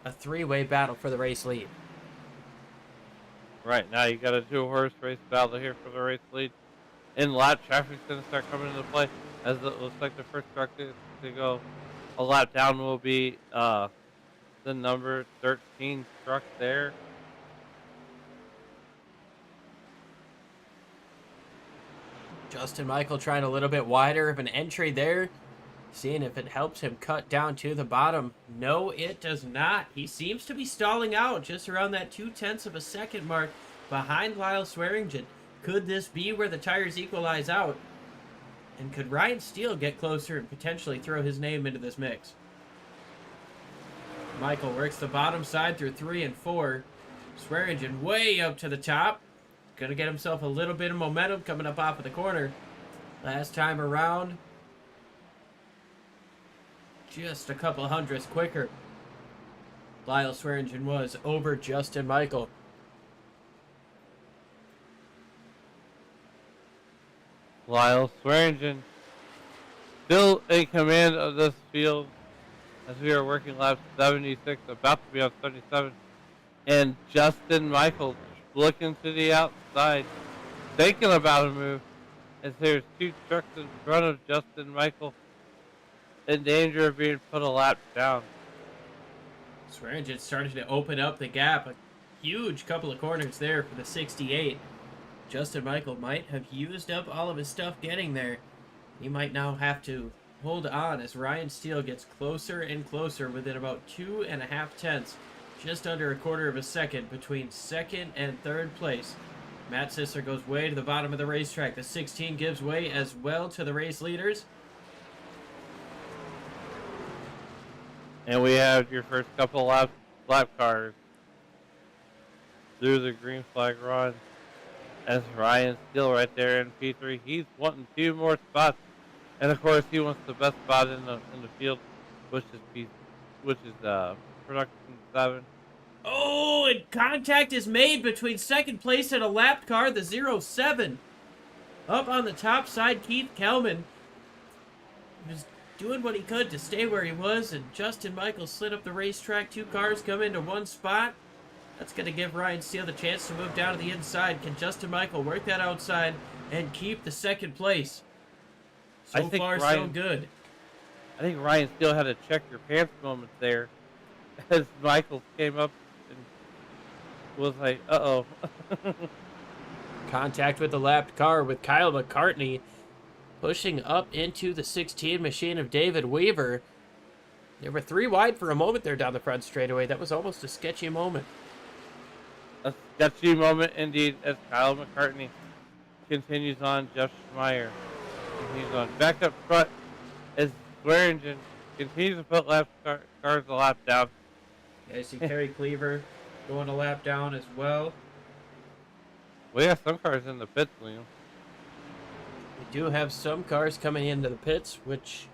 a 3-way battle for the race lead. Right, now you got a 2-horse race battle here for the race lead. In lap, traffic's going to start coming into play as it looks like the first truck to go a lap down will be the number 13 truck there. Justin Michael trying a little bit wider of an entry there. seeing if it helps him cut down to the bottom. No, it does not. He seems to be stalling out just around that 0.2 of a second mark behind Lyle Swearingen. Could this be where the tires equalize out? And could Ryan Steele get closer and potentially throw his name into this mix? Michael works the bottom side through 3 and 4. Swearingen way up to the top. Gonna get himself a little bit of momentum coming up off of the corner. Last time around, just a couple hundredths quicker. Lyle Swearingen was over Justin Michael. Lyle Swearingen still in command of this field as we are working lap 76, about to be on 77. And Justin Michael looking to the outside, thinking about a move, as there's 2 trucks in front of Justin Michael in danger of being put a lap down. Swearingen started to open up the gap. A huge couple of corners there for the 68. Justin Michael might have used up all of his stuff getting there. He might now have to hold on as Ryan Steele gets closer and closer within about 2.5 tenths. Just under a quarter of a second between second and third place. Matt Sisler goes way to the bottom of the racetrack. The 16 gives way as well to the race leaders. And we have your first couple lap cars through the green flag run. As Ryan Steele right there in P3, he's wanting 2 more spots, and of course he wants the best spot in the field, which is production 7. Oh, and contact is made between second place and a lapped car, the 07. Up on the top side, Keith Kelman was doing what he could to stay where he was, and Justin Michael slid up the racetrack. 2 cars come into 1 spot. That's going to give Ryan Steele the chance to move down to the inside. Can Justin Michael work that outside and keep the second place? So far, so good. I think Ryan Steele had a check your pants moment there as Michael came up and was like, uh-oh. Contact with the lapped car with Kyle McCartney pushing up into the 16 machine of David Weaver. They were 3 wide for a moment there down the front straightaway. That was almost a sketchy moment. A sketchy moment indeed as Kyle McCartney continues on. Jeff Schmeier continues on. Back up front as Swearingen continues to put cars a lap down. Yeah, you see Kerry Cleaver going a lap down as well. We have some cars in the pits, Liam. We do have some cars coming into the pits, which...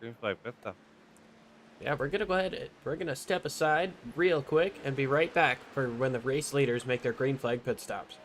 Seems like pit stuff. Yeah, we're going to go ahead. We're going to step aside real quick and be right back for when the race leaders make their green flag pit stops.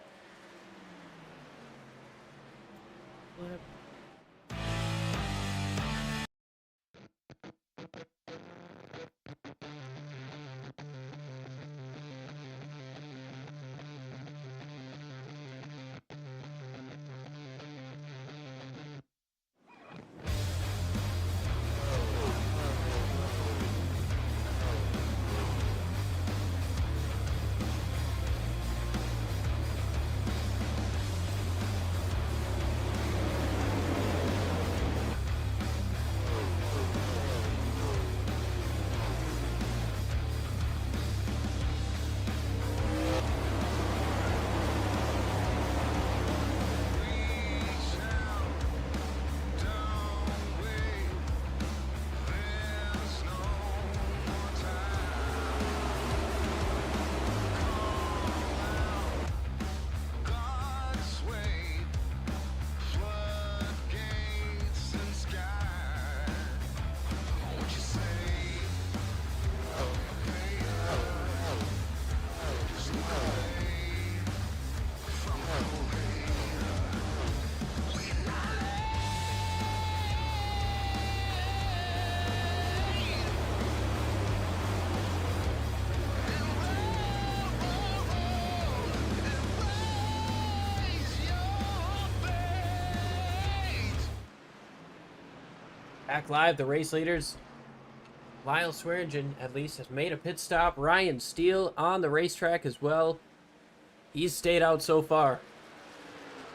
Back live, the race leaders. Lyle Swearingen, at least, has made a pit stop. Ryan Steele on the racetrack as well. He's stayed out so far.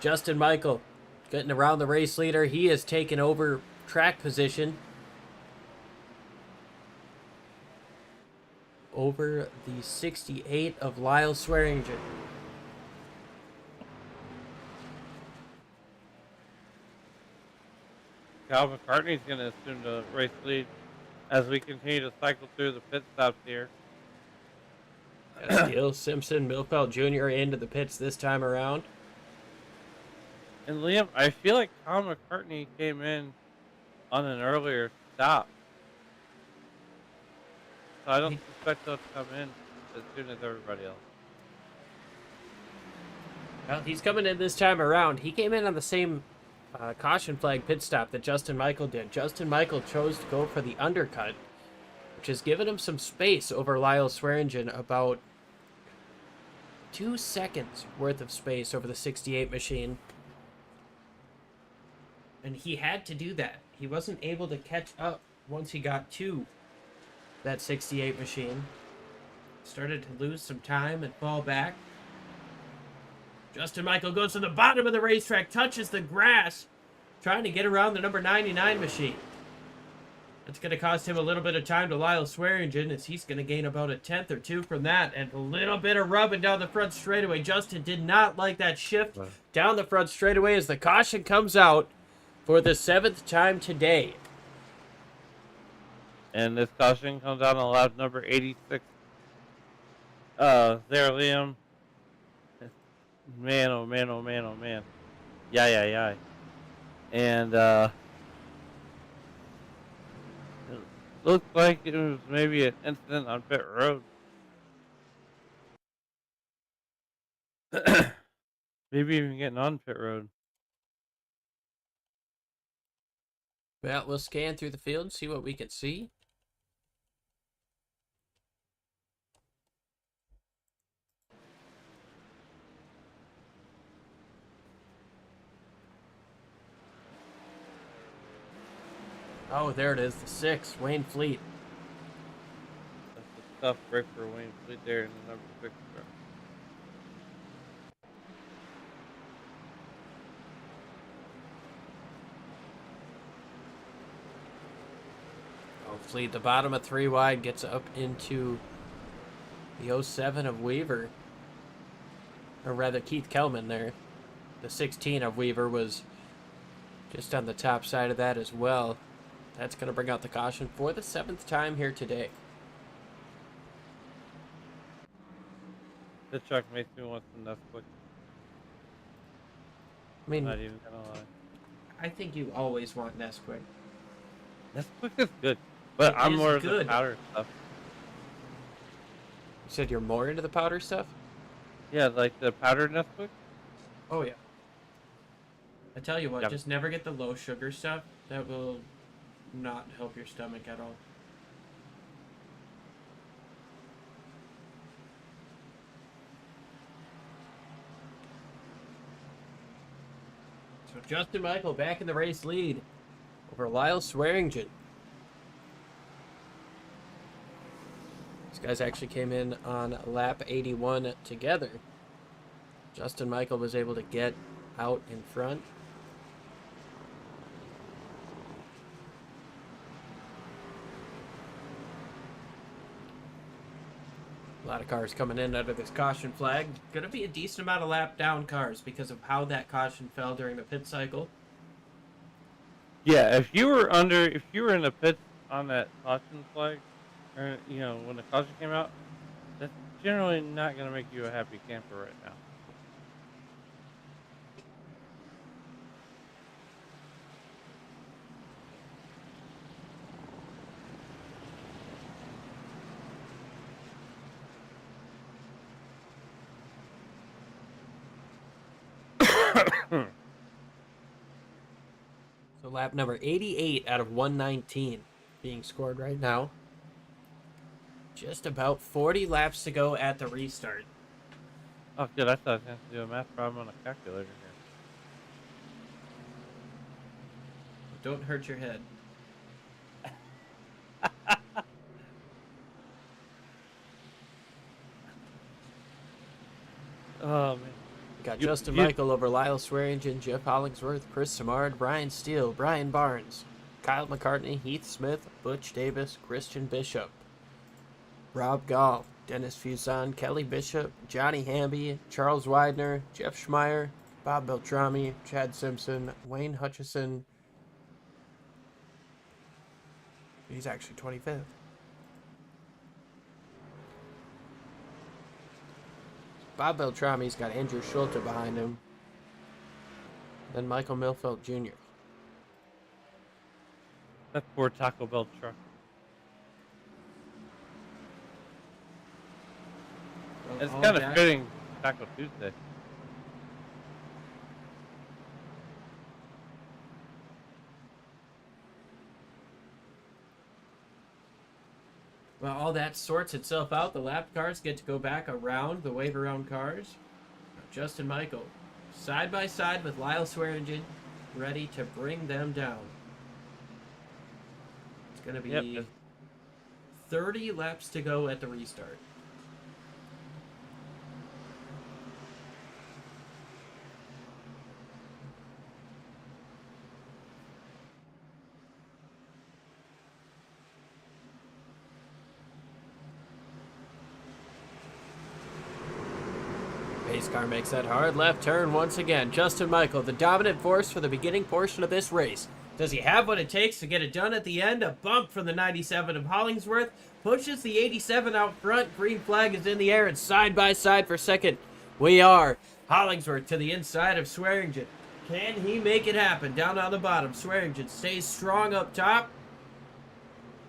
Justin Michael getting around the race leader. He has taken over track position over the 68 of Lyle Swearingen. Cal McCartney's going to assume the race lead as we continue to cycle through the pit stops here. Steele, Simpson, Milfeld Jr. into the pits this time around. And Liam, I feel like Cal McCartney came in on an earlier stop. So I don't suspect they'll come in as soon as everybody else. Well, he's coming in this time around. He came in on the same caution flag pit stop that Justin Michael did. Justin Michael chose to go for the undercut, which has given him some space over Lyle Swearingen, about 2 seconds worth of space over the 68 machine. And he had to do that. He wasn't able to catch up once he got to that 68 machine. Started to lose some time and fall back. Justin Michael goes to the bottom of the racetrack, touches the grass, trying to get around the number 99 machine. That's going to cost him a little bit of time to Lyle Swearingen, as he's going to gain about a tenth or two from that, and a little bit of rubbing down the front straightaway. Justin did not like that shift down the front straightaway as the caution comes out for the 7th time today. And this caution comes out on lap number 86. There, Liam. Man, oh man, oh man, oh man. Yeah. And it looked like it was maybe an incident on pit road. Maybe even getting on pit road. Well, we'll scan through the field and see what we can see. Oh, there it is, the 6, Wayne Fleet. That's a tough break for Wayne Fleet there in the number 6 truck. Oh, Fleet, the bottom of 3 wide, gets up into the 07 of Weaver. Or rather, Keith Kelman there. The 16 of Weaver was just on the top side of that as well. That's going to bring out the caution for the 7th time here today. This truck makes me want some Nesquik. I mean, I'm not even gonna lie. I think you always want Nesquik. Nesquik is good, but I'm more of the powder stuff. You said you're more into the powder stuff? Yeah, like the powdered Nesquik. Oh, yeah. I tell you what, Yep. just never get the low sugar stuff. That will not help your stomach at all. So Justin Michael back in the race lead over Lyle Swearingen. These guys actually came in on lap 81 together. Justin Michael was able to get out in front. A lot of cars coming in under this caution flag. Going to be a decent amount of lap down cars because of how that caution fell during the pit cycle. Yeah, if you were in the pits on that caution flag, or when the caution came out, that's generally not gonna make you a happy camper right now. So lap number 88 out of 119 being scored right now. Just about 40 laps to go at the restart. Oh, good. I thought I was going to do a math problem on a calculator here. Don't hurt your head. Oh man. Got Justin Michael over Lyle Swearingen, Jeff Hollingsworth, Chris Samard, Ryan Steele, Brian Barnes, Kyle McCartney, Heath Smith, Butch Davis, Christian Bishop, Rob Gall, Dennis Fuson, Kelly Bishop, Johnny Hamby, Charles Widener, Jeff Schmeier, Bob Beltrami, Chad Simpson, Wayne Hutchison. He's actually 25th. Bob Beltrami's got Andrew Schulte behind him. Then Michael Milfeld Jr. That poor Taco Bell truck. It's kind of fitting Taco Tuesday. Well, all that sorts itself out. The lap cars get to go back around the wave around cars. Justin Michael, side by side with Lyle Swearingen, ready to bring them down. It's going to be 30 laps to go at the restart. Pace car makes that hard left turn once again. Justin Michael, the dominant force for the beginning portion of this race. Does he have what it takes to get it done at the end? A bump from the 97 of Hollingsworth. Pushes the 87 out front. Green flag is in the air and side by side for second. We are Hollingsworth to the inside of Swearingen. Can he make it happen? Down on the bottom. Swearingen stays strong up top.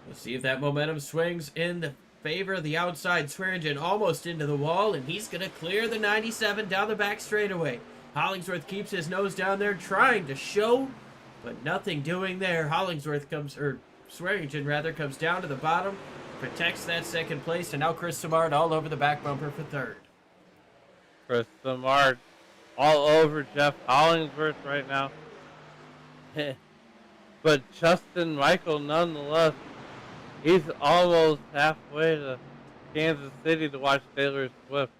We'll see if that momentum swings in the favor of the outside. Swearingen almost into the wall, and he's going to clear the 97 down the back straightaway. Hollingsworth keeps his nose down there, trying to show, but nothing doing there. Swearingen rather, comes down to the bottom, protects that second place, and now Chris Samard all over the back bumper for third. Chris Samard all over Jeff Hollingsworth right now. But Justin Michael, nonetheless, he's almost halfway to Kansas City to watch Taylor Swift.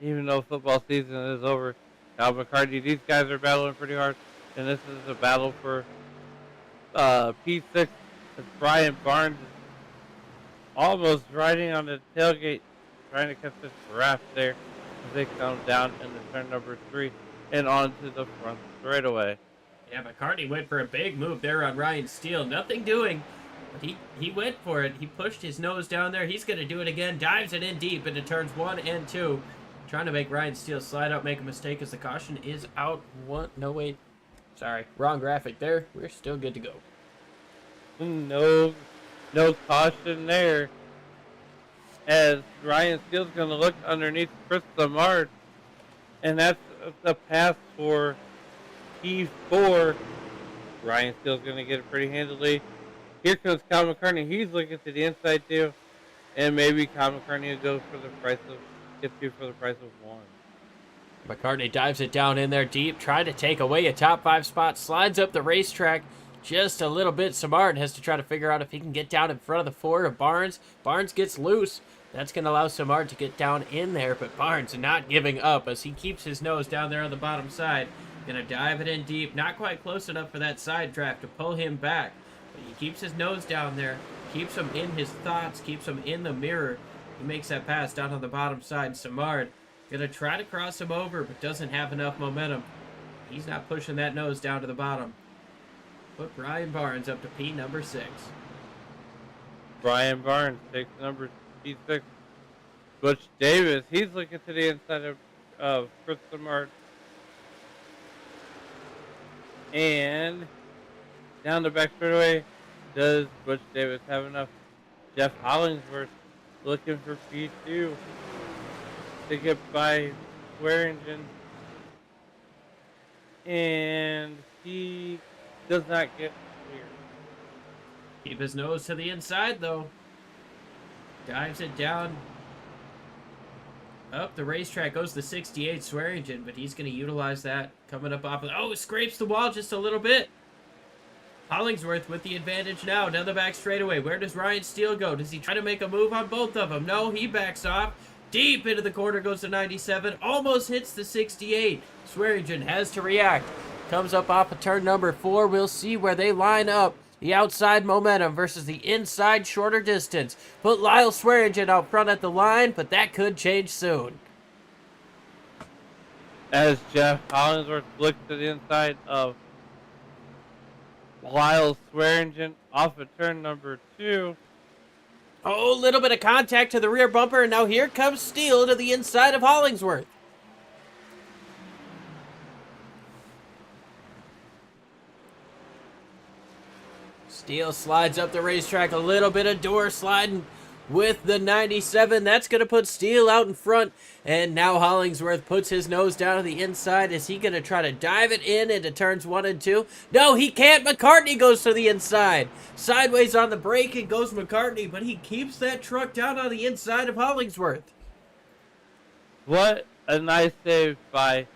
Even though football season is over. Al McCartney, these guys are battling pretty hard. And this is a battle for P6. As Brian Barnes is almost riding on the tailgate, trying to catch this draft there as they come down into turn number 3 and onto the front straightaway. Yeah, McCartney went for a big move there on Ryan Steele. Nothing doing. But he went for it. He pushed his nose down there. He's going to do it again. Dives it in deep into turns 1 and 2. Trying to make Ryan Steele slide out, make a mistake as the caution is out. No, wait. Sorry. Wrong graphic there. We're still good to go. No caution there. As Ryan Steele's going to look underneath Chris Samard. And that's the pass for P4. Ryan Steele's going to get it pretty handily. Here comes Kyle McCartney. He's looking to the inside too. And maybe Kyle McCartney will go for the price of one. McCartney dives it down in there deep, trying to take away a top 5 spot. Slides up the racetrack just a little bit. Samard has to try to figure out if he can get down in front of the 4 of Barnes. Barnes gets loose. That's going to allow Samard to get down in there, but Barnes not giving up as he keeps his nose down there on the bottom side. Going to dive it in deep. Not quite close enough for that side draft to pull him back. He keeps his nose down there, keeps him in his thoughts, keeps him in the mirror. He makes that pass down on the bottom side. Samard going to try to cross him over, but doesn't have enough momentum. He's not pushing that nose down to the bottom. Put Brian Barnes up to P number 6. Brian Barnes takes number P6. Butch Davis, he's looking to the inside of Chris Samard. And down the back straightaway, does Butch Davis have enough? Jeff Hollingsworth looking for P2 to get by Swearingen. And he does not get clear. Keep his nose to the inside, though. Dives it down. Up the racetrack goes the 68 Swearingen, but he's going to utilize that. Coming up off of... Oh, scrapes the wall just a little bit. Hollingsworth with the advantage now down the back straightaway. Where does Ryan Steele go? Does he try to make a move on both of them? No, he backs off. Deep into the corner goes the 97. Almost hits the 68. Swearingen has to react. Comes up off of turn number 4. We'll see where they line up. The outside momentum versus the inside shorter distance. Put Lyle Swearingen out front at the line, but that could change soon. As Jeff Hollingsworth looks to the inside of Lyle Swearingen off of turn number 2. Oh, a little bit of contact to the rear bumper, and now here comes Steele to the inside of Hollingsworth. Steele slides up the racetrack, a little bit of door sliding with the 97. That's going to put Steele out in front, and now Hollingsworth puts his nose down to the inside. Is he going to try to dive it in into turns 1 and 2? No, he can't. McCartney goes to the inside. Sideways on the brake, and goes McCartney, but he keeps that truck down on the inside of Hollingsworth. What a nice save by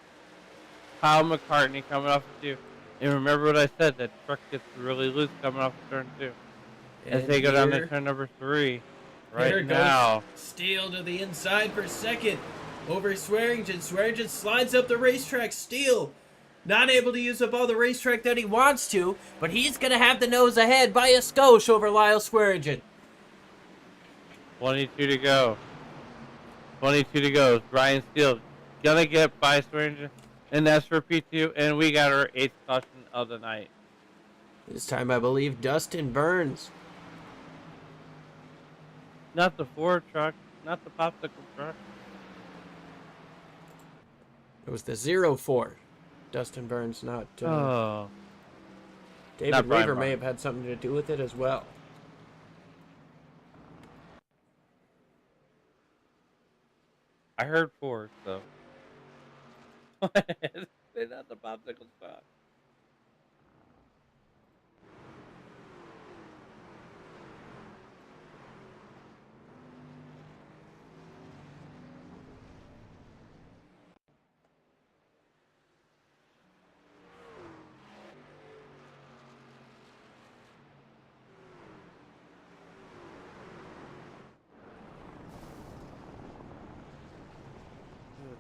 Kyle McCartney coming off of 2. And remember what I said, that truck gets really loose coming off of turn 2. As they go down to turn number 3. Right now. Steele to the inside for second. Over Swearingen. Swearingen slides up the racetrack. Steele not able to use up all the racetrack that he wants to, but he's going to have the nose ahead by a skosh over Lyle Swearingen. 22 to go. 22 to go. Brian Steele gonna get by Swearingen. And that's for P2. And we got our 8th caution of the night. This time I believe Dustin Burns. Not the Ford truck. Not the popsicle truck. It was the 04. Dustin Burns, not... David not Brian Weaver may Martin. have had something to do with it as well. I heard Ford, so. They're not the popsicle truck.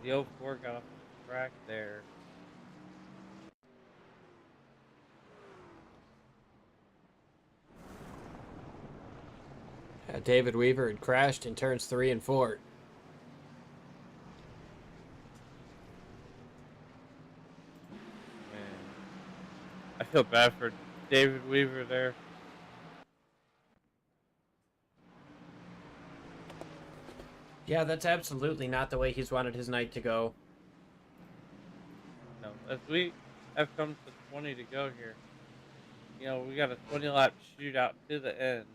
The 04 got off the track there. David Weaver had crashed in turns 3 and 4. Man, I feel bad for David Weaver there. Yeah, that's absolutely not the way he's wanted his night to go. No, as we have come to 20 to go here, you know, we got a 20-lap shootout to the end.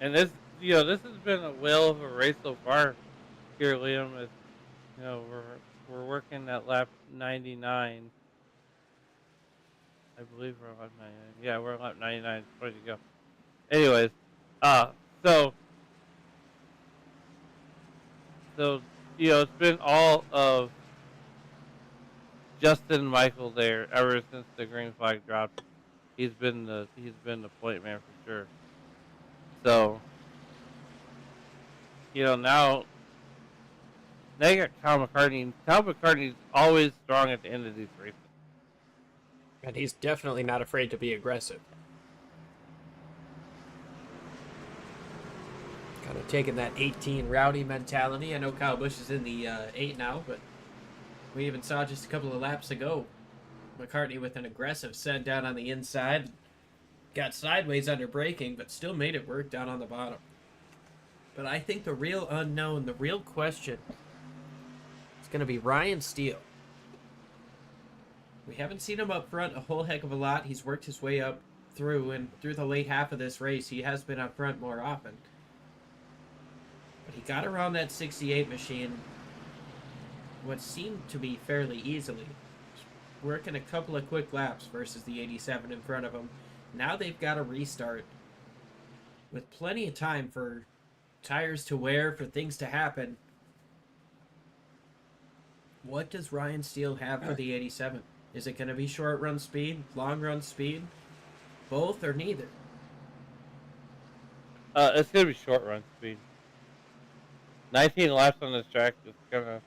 And this, you know, this has been a whale of a race so far here, Liam. As, you know, we're working at lap 99. I believe we're on lap 99. Yeah, we're on lap 99. 20 to go. Anyways, so you know, it's been all of Justin Michael there ever since the green flag dropped. He's been the point man for sure. So, you know, now you got Kyle McCartney. Kyle McCartney's always strong at the end of these races. And he's definitely not afraid to be aggressive. Kind of taking that 18 rowdy mentality. I know Kyle Busch is in the 8 now, but we even saw just a couple of laps ago McCartney with an aggressive send down on the inside. Got sideways under braking, but still made it work down on the bottom. But I think the real unknown, the real question, is going to be Ryan Steele. We haven't seen him up front a whole heck of a lot. He's worked his way up through, and through the late half of this race, he has been up front more often. But he got around that 68 machine what seemed to be fairly easily. Working a couple of quick laps versus the 87 in front of him. Now they've got to restart with plenty of time for tires to wear, for things to happen. What does Ryan Steele have for the 87? Is it going to be short run speed, long run speed, both, or neither? It's gonna be short run speed. 19 laps on this track is gonna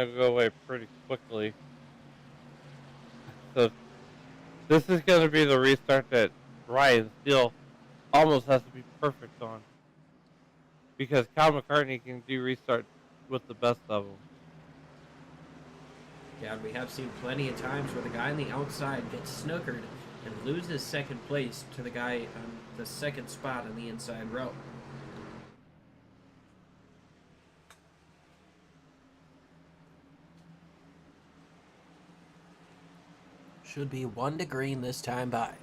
go away pretty quickly. So this is gonna be the restart that Ryan Steele almost has to be perfect on, because Kyle McCartney can do restarts with the best of them. Yeah, we have seen plenty of times where the guy on the outside gets snookered and loses second place to the guy on the second spot on the inside row. Should be 1 to green this time by.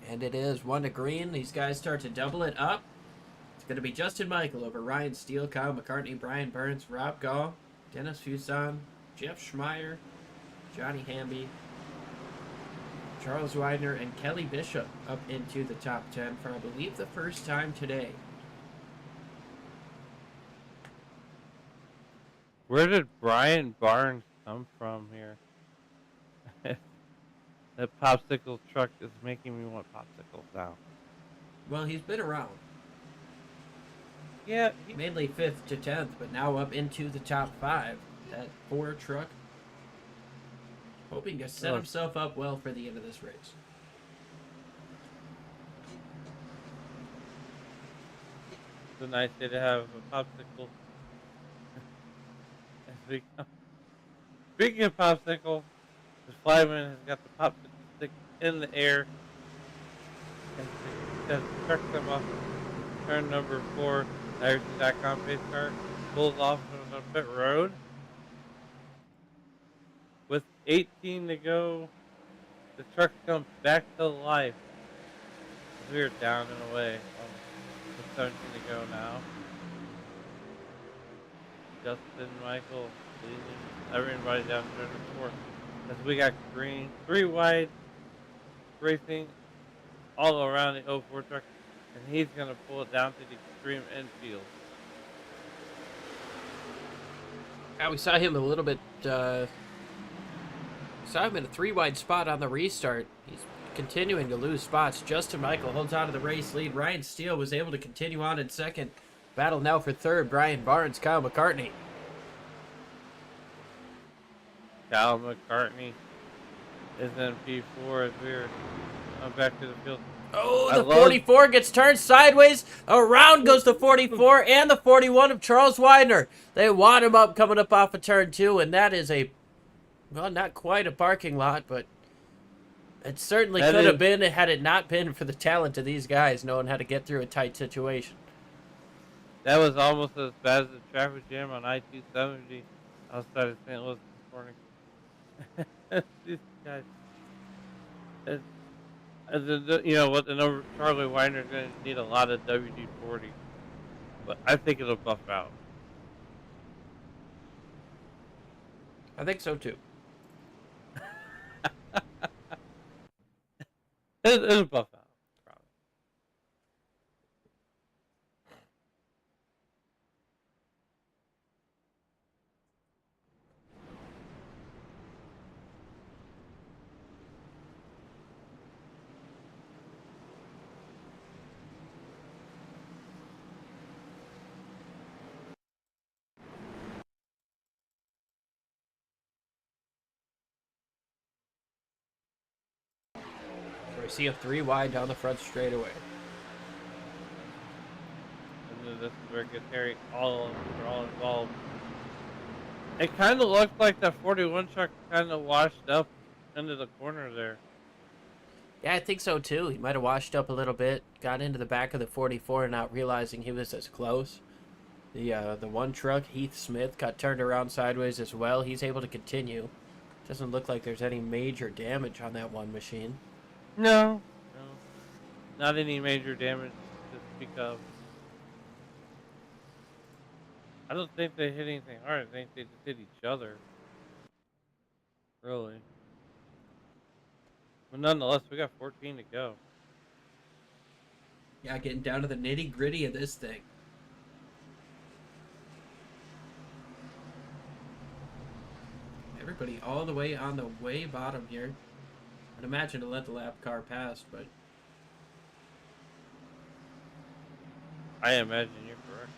And it is 1 to green. These guys start to double it up. It's going to be Justin Michael over Ryan Steele, Kyle McCartney, Brian Burns, Rob Gall, Dennis Fuson, Jeff Schmeier, Johnny Hamby, Charles Widener, and Kelly Bishop up into the top 10 for, I believe, the first time today. Where did Brian Barnes come from here? That popsicle truck is making me want popsicles now. Well, he's been around. Yeah, Mainly 5th to 10th, but now up into the top 5. That Ford truck. Hoping to set himself up well for the end of this race. it's a nice day to have a popsicle. Speaking of popsicle, the flyman has got the popsicle stick in the air and just trucks them off turn number 4. iRacing.com pace car pulls off on the pit road with 18 to go. The truck comes back to life. We're down and away with 17 to go now. Justin Michael leading everybody down to turn 4 as we got green 3 wide racing all around the 04 truck, and he's going to pull it down to the extreme infield. Yeah, we saw him a little bit. Saw him in a 3 wide spot on the restart. He's continuing to lose spots. Justin Michael holds on to the race lead. Ryan Steele was able to continue on in second. Battle now for third. Brian Barnes, Kyle McCartney. Kyle McCartney is in P4 as we're back to the field. Oh, the 44 gets turned sideways. Around goes the 44 and the 41 of Charles Widener. They wad him up coming up off of turn 2, and that is a, well, not quite a parking lot, but it certainly could have been had it not been for the talent of these guys knowing how to get through a tight situation. That was almost as bad as the traffic jam on I-270 outside of St. Louis this morning. These guys. You know what? The number Charlie Widener is going to need a lot of WD-40, but I think it'll buff out. I think so too. It'll buff out. Probably. We see a 3 wide down the front straightaway. And then this is where it gets hairy. All of them are all involved. It kind of looked like that 41 truck kind of washed up into the corner there. Yeah, I think so too. He might have washed up a little bit, got into the back of the 44, not realizing he was as close. The one truck, Heath Smith, got turned around sideways as well. He's able to continue. Doesn't look like there's any major damage on that one machine. No, not any major damage to speak of. I don't think they hit anything hard. I think they just hit each other. Really. But nonetheless, we got 14 to go. Yeah, getting down to the nitty-gritty of this thing. Everybody all the way on the way bottom here. I'd imagine to let the lap car pass, but I imagine you're correct.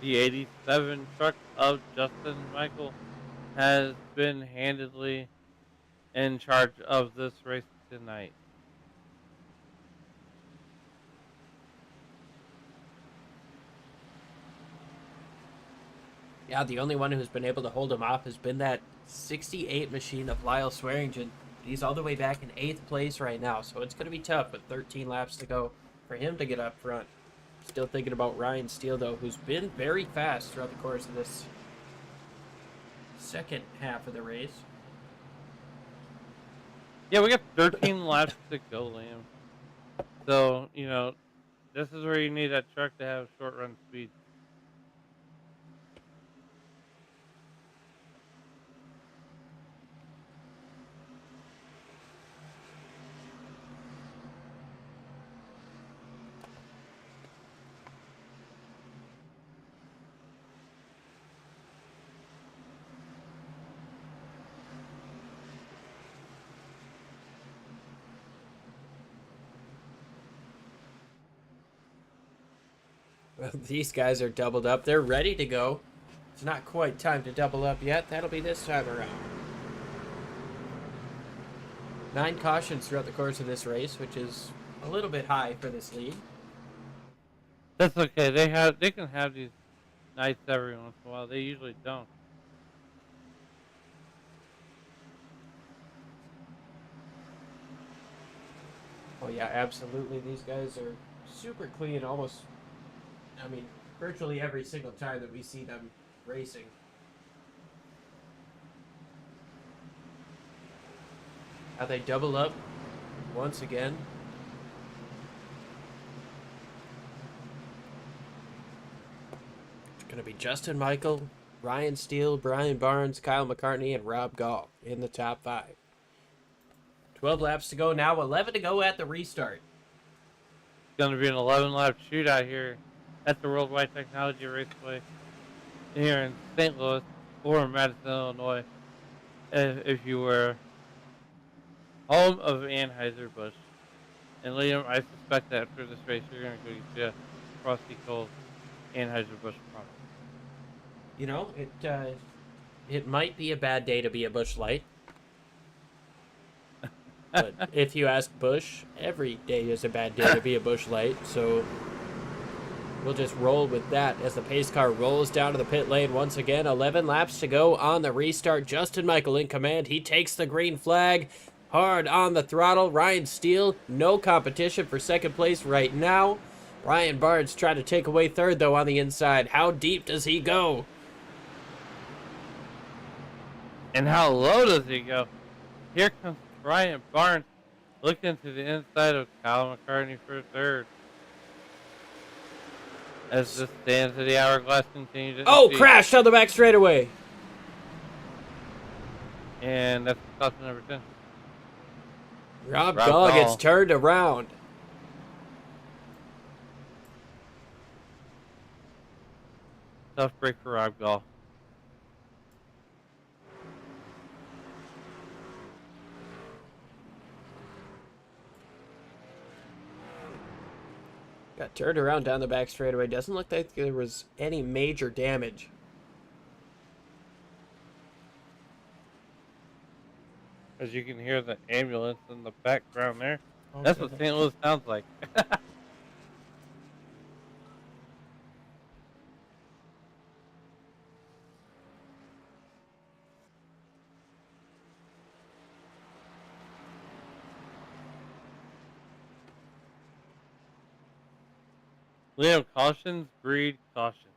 The 87 truck of Justin Michael has been handedly in charge of this race tonight. yeah, the only one who's been able to hold him off has been that 68 machine of Lyle Swearingen. He's all the way back in 8th place right now, so it's going to be tough with 13 laps to go for him to get up front. Still thinking about Ryan Steele, though, who's been very fast throughout the course of this second half of the race. Yeah, we got 13 laps to go, Liam. So, you know, this is where you need that truck to have short run speed. Well, these guys are doubled up. They're ready to go. It's not quite time to double up yet. That'll be this time around. 9 cautions throughout the course of this race, which is a little bit high for this lead. That's okay. They can have these nights every once in a while. They usually don't. Oh yeah, absolutely. These guys are super clean, almost, I mean, virtually every single time that we see them racing. How they double up once again. It's going to be Justin Michael, Ryan Steele, Brian Barnes, Kyle McCartney, and Rob Gall in the top 5. 12 laps to go now, 11 to go at the restart. It's going to be an 11-lap shootout here at the Worldwide Technology Raceway here in St. Louis or Madison, Illinois, if you were home of Anheuser-Busch. And Liam, I suspect that after this race, you're going to go get you a frosty cold Anheuser-Busch product. You know, it might be a bad day to be a Busch Light. But if you ask Busch, every day is a bad day to be a Busch Light. So we'll just roll with that as the pace car rolls down to the pit lane once again. 11 laps to go on the restart. Justin Michael in command. He takes the green flag. Hard on the throttle. Ryan Steele, no competition for second place right now. Ryan Barnes trying to take away third, though, on the inside. How deep does he go? And how low does he go? Here comes Brian Barnes looking to the inside of Kyle McCartney for third. As the stands of the hourglass continue to Oh, empty. crashed on the back straightaway. And that's caution number 10. Rob Gall Gall gets turned around. Tough break for Rob Gall. Got turned around down the back straightaway. Doesn't look like there was any major damage. As you can hear the ambulance in the background there. Oh, That's what goodness. St. Louis sounds like. Liam, cautions breed caution.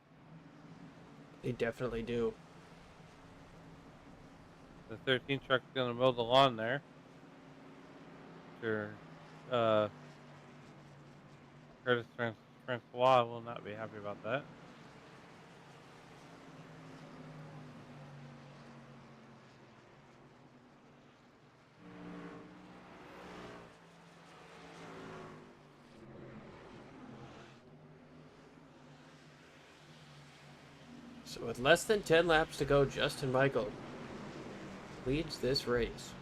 They definitely do. The 13 truck's going to mow the lawn there. Sure. Curtis Francois will not be happy about that. So with less than 10 laps to go, Justin Michael leads this race.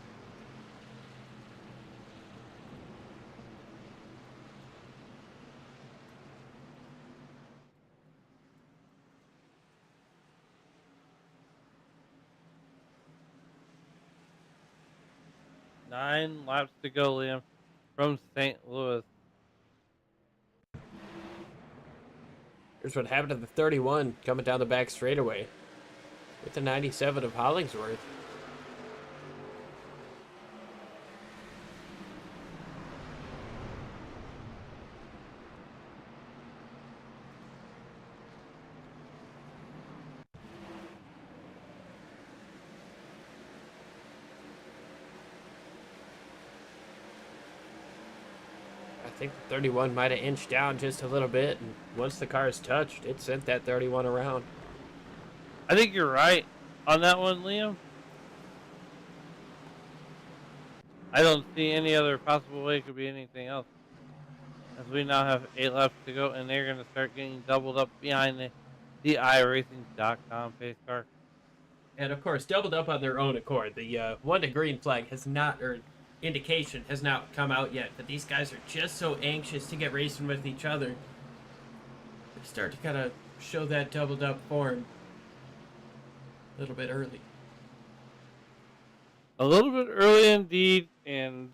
Nine laps to go, Liam, from St. Louis. Here's what happened to the 31 coming down the back straightaway with the 97 of Hollingsworth. I think the 31 might have inched down just a little bit, and once the cars touched, it sent that 31 around. I think you're right on that one, Liam. I don't see any other possible way it could be anything else. As we now have 8 laps to go, and they're going to start getting doubled up behind the iRacing.com pace car. And of course, doubled up on their own accord. The one to green flag has not, or indication has not come out yet, but these guys are just so anxious to get racing with each other. They start to kind of show that doubled up form a little bit early. A little bit early indeed, and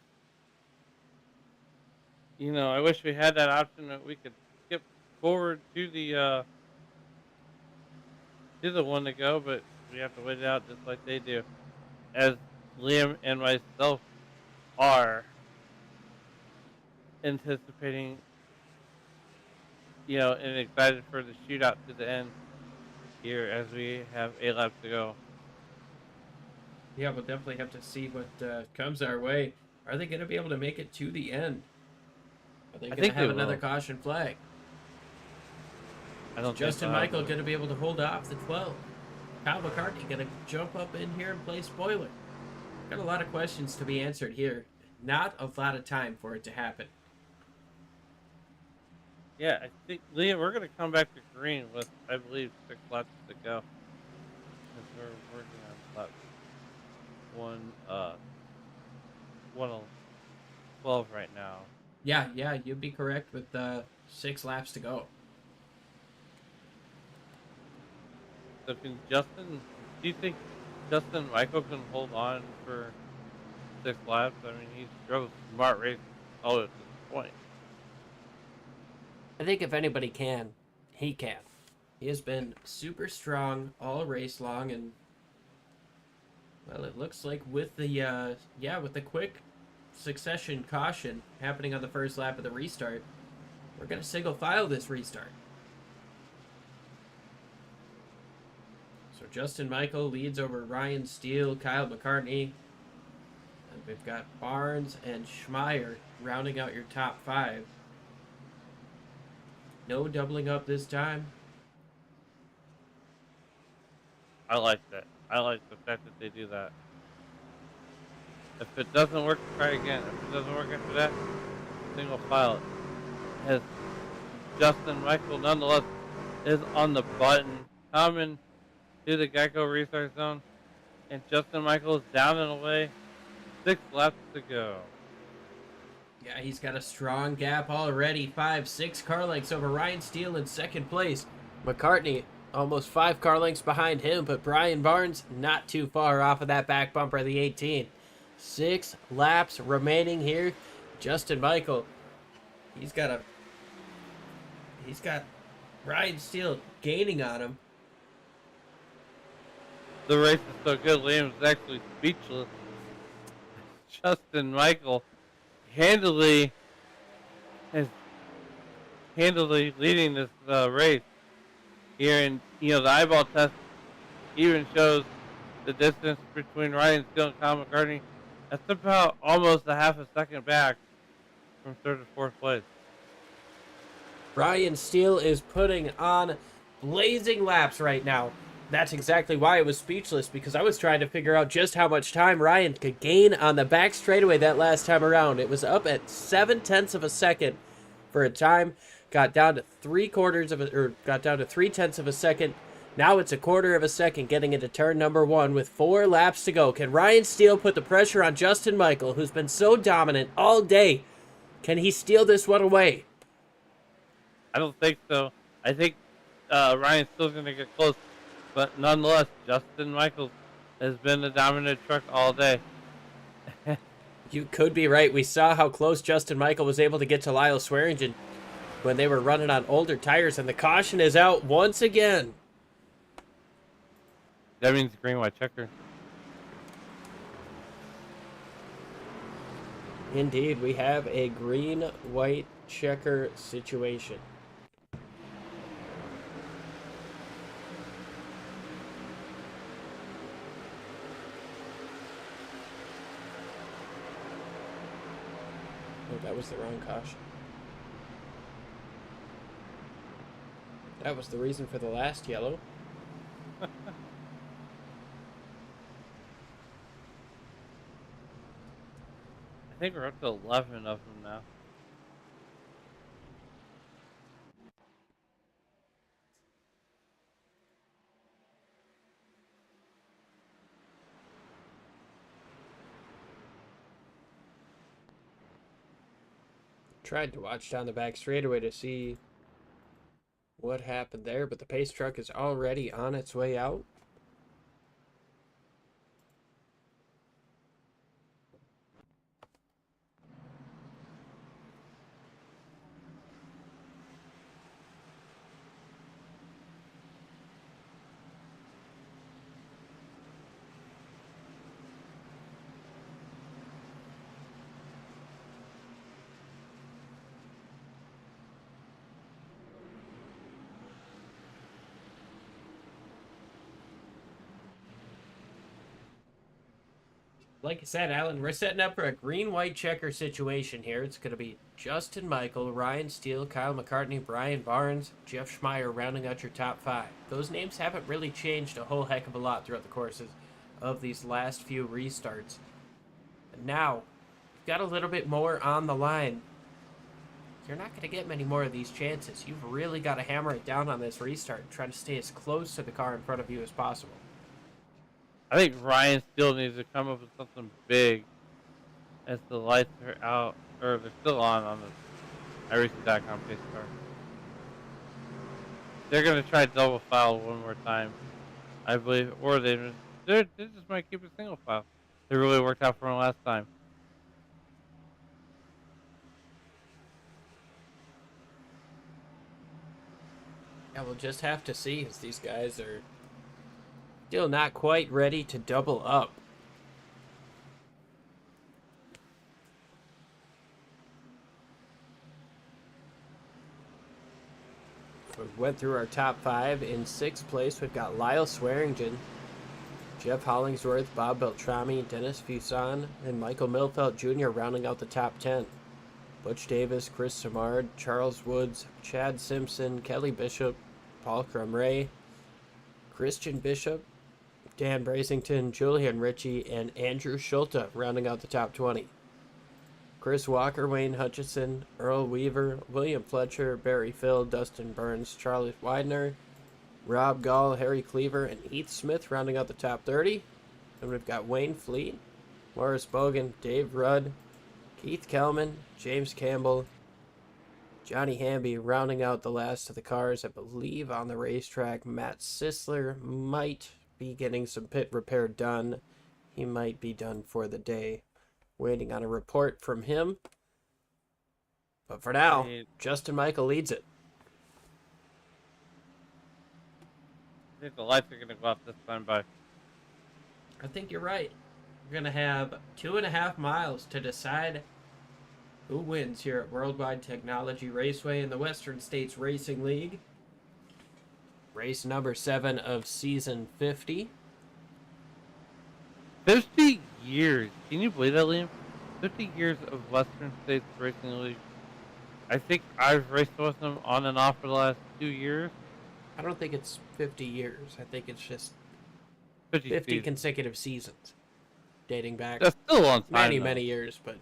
you know, I wish we had that option that we could skip forward to the one to go, but we have to wait it out just like they do, as Liam and myself are anticipating, you know, and excited for the shootout to the end here as we have 8 laps to go. Yeah, we'll definitely have to see what comes our way. Are they going to be able to make it to the end? Are they going to have another caution flag? I don't Is Justin think so. Michael going to be able to hold off the 12? Kyle McCartney going to jump up in here and play spoiler? Got a lot of questions to be answered here. Not a lot of time for it to happen. Yeah, I think, Liam, we're going to come back to green with, I believe, 6 laps to go. Because we're working on lap 12 right now. Yeah, you'd be correct with 6 laps to go. So do you think Justin Michael can hold on for 6 laps? I mean, he's drove smart racing all at this point. I think if anybody can, he can. He has been super strong all race long, and well, it looks like with the with the quick succession caution happening on the first lap of the restart, we're gonna single file this restart. So Justin Michael leads over Ryan Steele, Kyle McCartney, and we've got Barnes and Schmeier rounding out your top 5. No doubling up this time. I like that. I like the fact that they do that. If it doesn't work, try again. If it doesn't work after that, single file it. As Justin Michael, nonetheless, is on the button, coming to the Geico restart zone, and Justin Michael is down and away. 6 laps to go. Yeah, he's got a strong gap already. 5-6 car lengths over Ryan Steele in second place. McCartney almost 5 car lengths behind him, but Brian Barnes not too far off of that back bumper of the 18. 6 laps remaining here. Justin Michael, he's got Ryan Steele gaining on him. The race is so good, Liam's actually speechless. Justin Michael handily leading this race here, and you know the eyeball test even shows the distance between Ryan Steele and Kyle McCartney. That's about almost a half a second back from 3rd to 4th place. Ryan Steele is putting on blazing laps right now. That's exactly why I was speechless, because I was trying to figure out just how much time Ryan could gain on the back straightaway that last time around. It was up at 0.7 of a second for a time, got down to 3/4 of a, or got down to 0.3 of a second Now it's a quarter of a second getting into turn number 1 with 4 laps to go. Can Ryan Steele put the pressure on Justin Michael, who's been so dominant all day? Can he steal this one away? I don't think so. I think Ryan's still going to get close. But nonetheless, Justin Michaels has been the dominant truck all day. You could be right. We saw how close Justin Michael was able to get to Lyle Swearingen when they were running on older tires, and the caution is out once again. That means green, white checker. Indeed, we have a green-white checker situation. Oh, that was the wrong caution. That was the reason for the last yellow. I think we're up to 11 of them now. Tried to watch down the back straightaway to see what happened there, but the pace truck is already on its way out. Like I said, Alan, we're setting up for a green-white checker situation here. It's going to be Justin Michael, Ryan Steele, Kyle McCartney, Brian Barnes, Jeff Schmeier rounding out your top 5. Those names haven't really changed a whole heck of a lot throughout the courses of these last few restarts. And now, you've got a little bit more on the line. You're not going to get many more of these chances. You've really got to hammer it down on this restart and try to stay as close to the car in front of you as possible. I think Ryan still needs to come up with something big as the lights are out, or they're still on the iRacing.com pace car. They're going to try double file one more time, I believe, or they just might keep a single file. They really worked out for them last time. Yeah, we'll just have to see, as these guys are still not quite ready to double up. We went through our top 5. In 6th place, we've got Lyle Swearingen, Jeff Hollingsworth, Bob Beltrami, Dennis Fuson, and Michael Milfelt Jr. rounding out the top 10. Butch Davis, Chris Samard, Charles Woods, Chad Simpson, Kelly Bishop, Paul Crumray, Christian Bishop, Dan Brasington, Julian Ritchie, and Andrew Schulte rounding out the top 20. Chris Walker, Wayne Hutchison, Earl Weaver, William Fletcher, Barry Phil, Dustin Burns, Charlie Widener, Rob Gall, Harry Cleaver, and Heath Smith rounding out the top 30. And we've got Wayne Fleet, Morris Bogan, Dave Rudd, Keith Kelman, James Campbell, Johnny Hamby rounding out the last of the cars. I believe on the racetrack, Matt Sisler might be getting some pit repair done. He might be done for the day. Waiting on a report from him. But for now, Justin Michael leads it. I think the lights are going to go off this time by. I think you're right. We're going to have 2.5 miles to decide who wins here at Worldwide Technology Raceway in the Western States Racing League. Race number 7 of season 50. 50 years. Can you believe that, Liam? 50 years of Western States Racing League. I think I've raced with them on and off for the last 2 years. I don't think it's 50 years. I think it's just 50 50 consecutive seasons. Dating back That's still a long time, many years, but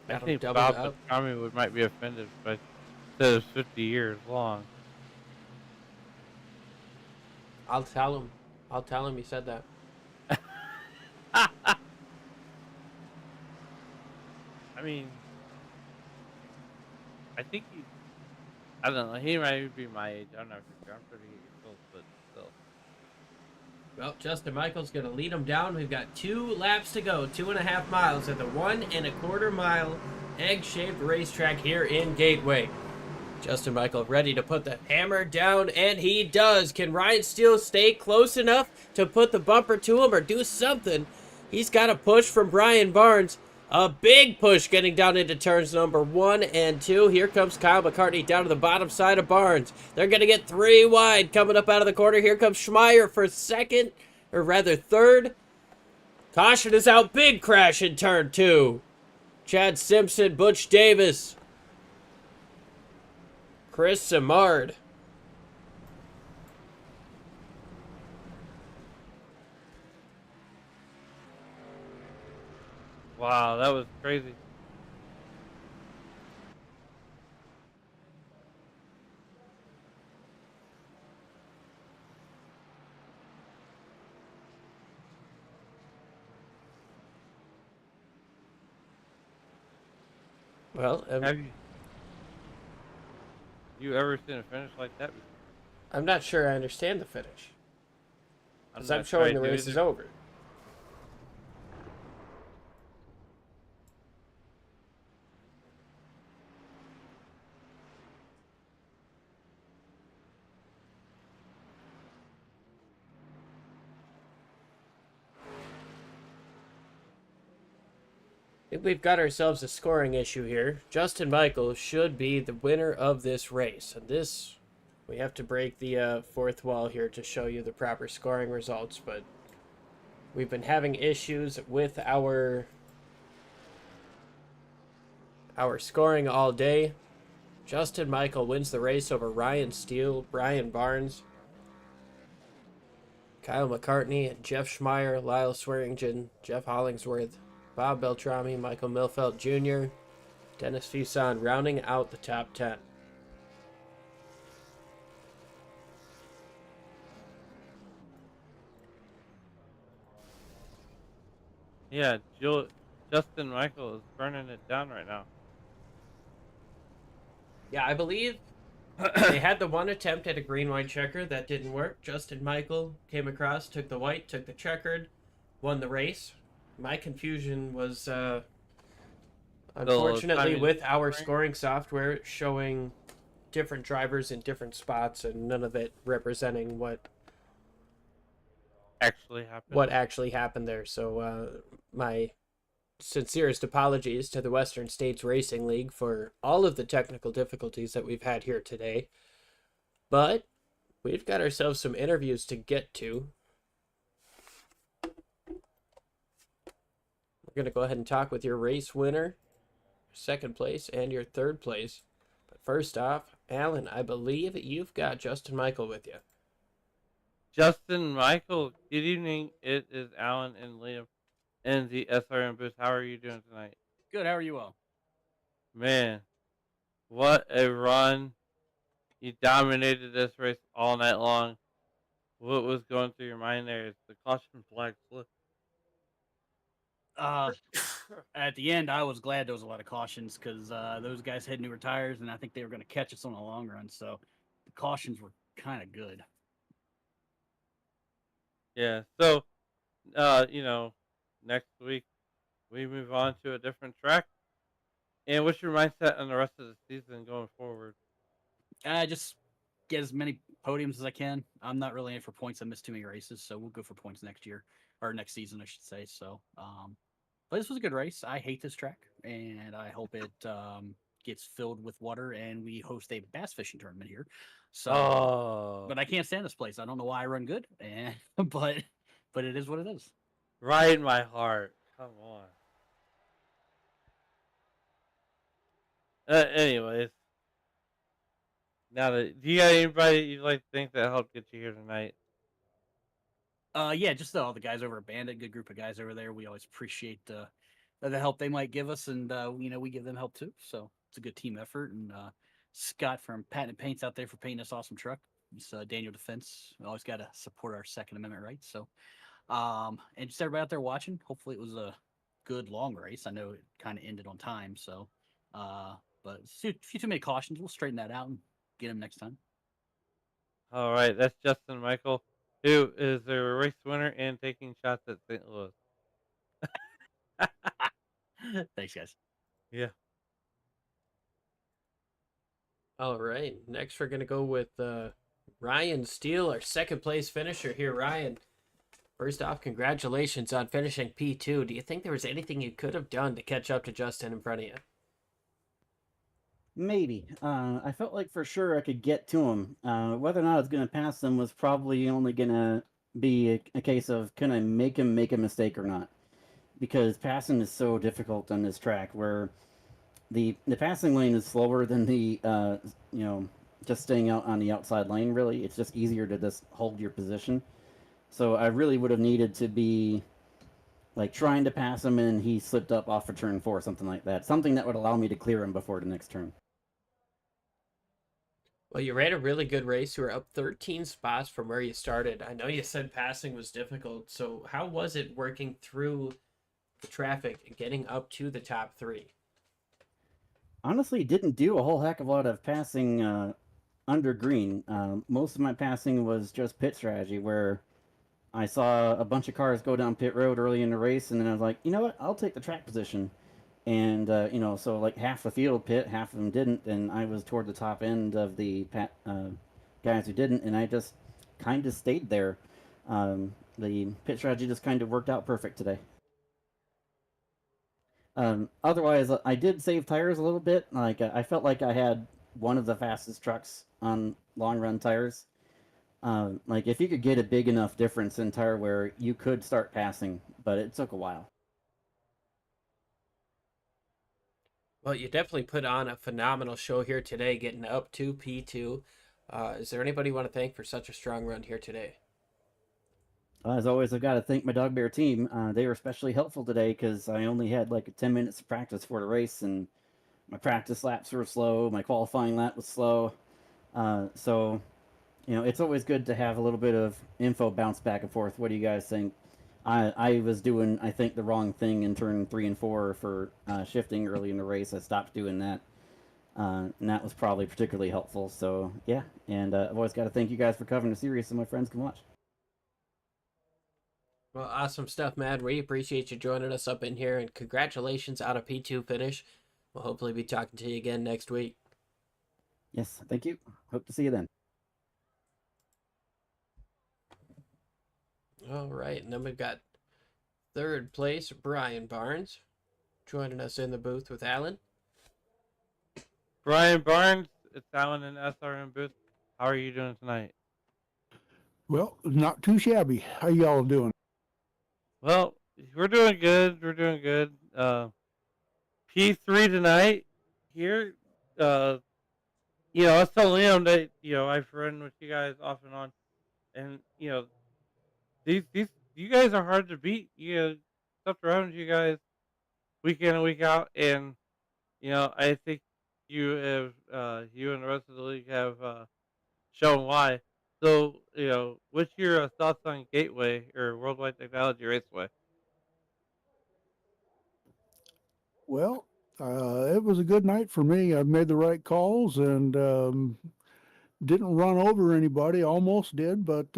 I think Bob Beltrami might be offended by said it was 50 years long. I'll tell him. I'll tell him you said that. I mean, I think I don't know. He might be my age. I'm not sure. I'm pretty old, but still. Well, Justin Michael's going to lead them down. We've got 2 laps to go, 2.5 miles at the 1.25 mile egg-shaped racetrack here in Gateway. Justin Michael ready to put the hammer down, and he does. Can Ryan Steele stay close enough to put the bumper to him or do something? He's got a push from Brian Barnes. A big push getting down into turns number 1 and 2. Here comes Kyle McCartney down to the bottom side of Barnes. They're going to get 3 wide coming up out of the corner. Here comes Schmeier for second, or rather third. Caution is out. Big crash in turn 2. Chad Simpson, Butch Davis, Chris Simard. Wow, that was crazy. Well, Have you ever seen a finish like that before? I'm not sure I understand the finish. Because I'm not showing the sure I do race is either. over. I think we've got ourselves a scoring issue here. Justin Michael should be the winner of this race. And this, we have to break the fourth wall here to show you the proper scoring results. But we've been having issues with our scoring all day. Justin Michael wins the race over Ryan Steele, Brian Barnes, Kyle McCartney, Jeff Schmeier, Lyle Swearingen, Jeff Hollingsworth, Bob Beltrami, Michael Milfelt Jr., Dennis Fuson rounding out the top 10. Yeah, Justin Michael is burning it down right now. Yeah, I believe they had the one attempt at a green-white checker. That didn't work. Justin Michael came across, took the white, took the checkered, won the race. My confusion was, unfortunately, with our scoring software showing different drivers in different spots and none of it representing what actually happened there. So my sincerest apologies to the Western States Racing League for all of the technical difficulties that we've had here today. But we've got ourselves some interviews to get to. We're going to go ahead and talk with your race winner, second place, and your third place. But first off, Alan, I believe you've got Justin Michael with you. Justin Michael, good evening. It is Alan and Liam in the SRM booth. How are you doing tonight? Good. How are you all? Man, what a run. You dominated this race all night long. What was going through your mind there? It's the caution flag slip. At the end, I was glad there was a lot of cautions because those guys had newer tires, and I think they were going to catch us on the long run. So the cautions were kind of good. Yeah. So, next week we move on to a different track. And what's your mindset on the rest of the season going forward? Just get as many podiums as I can. I'm not really in for points. I missed too many races, so we'll go for points next year or next season, I should say. So, but this was a good race. I hate this track, and I hope it gets filled with water and we host a bass fishing tournament here. So, but I can't stand this place. I don't know why I run good, and but it is what it is. Right in my heart. Come on. Anyways, now that do you got anybody you think that helped get you here tonight? Yeah, just all the guys over at Bandit, good group of guys over there. We always appreciate the help they might give us, and we give them help too. So it's a good team effort, and Scott from Patent Paints out there for painting this awesome truck. It's Daniel Defense. We always got to support our Second Amendment rights. So, and just everybody out there watching. Hopefully, it was a good long race. I know it kind of ended on time. So, but a few too many cautions. We'll straighten that out and get them next time. All right, that's Justin Michael, who is the race winner and taking shots at St. Louis. Thanks, guys. Yeah. All right. Next, we're going to go with Ryan Steele, our second place finisher here. Ryan, first off, congratulations on finishing P2. Do you think there was anything you could have done to catch up to Justin in front of you? Maybe. I felt like for sure I could get to him. Whether or not I was going to pass him was probably only going to be a case of can I make him make a mistake or not. Because passing is so difficult on this track where the passing lane is slower than the, just staying out on the outside lane, really. It's just easier to just hold your position. So I really would have needed to be like trying to pass him and he slipped up off of turn 4, something like that. Something that would allow me to clear him before the next turn. Well, you ran a really good race. You were up 13 spots from where you started. I know you said passing was difficult. So how was it working through the traffic and getting up to the top 3? Honestly, didn't do a whole heck of a lot of passing under green. Most of my passing was just pit strategy, where I saw a bunch of cars go down pit road early in the race, and then I was like, you know what, I'll take the track position. And, so like half the field pit, half of them didn't, and I was toward the top end of the guys who didn't, and I just kind of stayed there. The pit strategy just kind of worked out perfect today. Otherwise, I did save tires a little bit. Like I felt like I had one of the fastest trucks on long run tires. Like if you could get a big enough difference in tire wear, you could start passing, but it took a while. Well, you definitely put on a phenomenal show here today, getting up to P2. Is there anybody you want to thank for such a strong run here today? As always, I've got to thank my Dog Bear team. They were especially helpful today because I only had like 10 minutes of practice for the race, and my practice laps were slow. My qualifying lap was slow. So, it's always good to have a little bit of info bounce back and forth. What do you guys think? I was doing, I think, the wrong thing in turn 3 and 4 for shifting early in the race. I stopped doing that. And that was probably particularly helpful. So, yeah. And I've always got to thank you guys for covering the series so my friends can watch. Well, awesome stuff, man. We appreciate you joining us up in here, and congratulations on a P2 finish. We'll hopefully be talking to you again next week. Yes, thank you. Hope to see you then. All right, and then we've got third place, Brian Barnes, joining us in the booth with Alan. Brian Barnes, it's Alan in SRM booth. How are you doing tonight? Well, not too shabby. How y'all doing? Well, we're doing good. We're doing good. P3 tonight here. I was telling Liam that, I've run with you guys off and on. And, these you guys are hard to beat. Stuff around you guys week in and week out. And, I think you and the rest of the league have shown why. So, what's your thoughts on Gateway or Worldwide Technology Raceway? Well, it was a good night for me. I made the right calls and didn't run over anybody. Almost did, but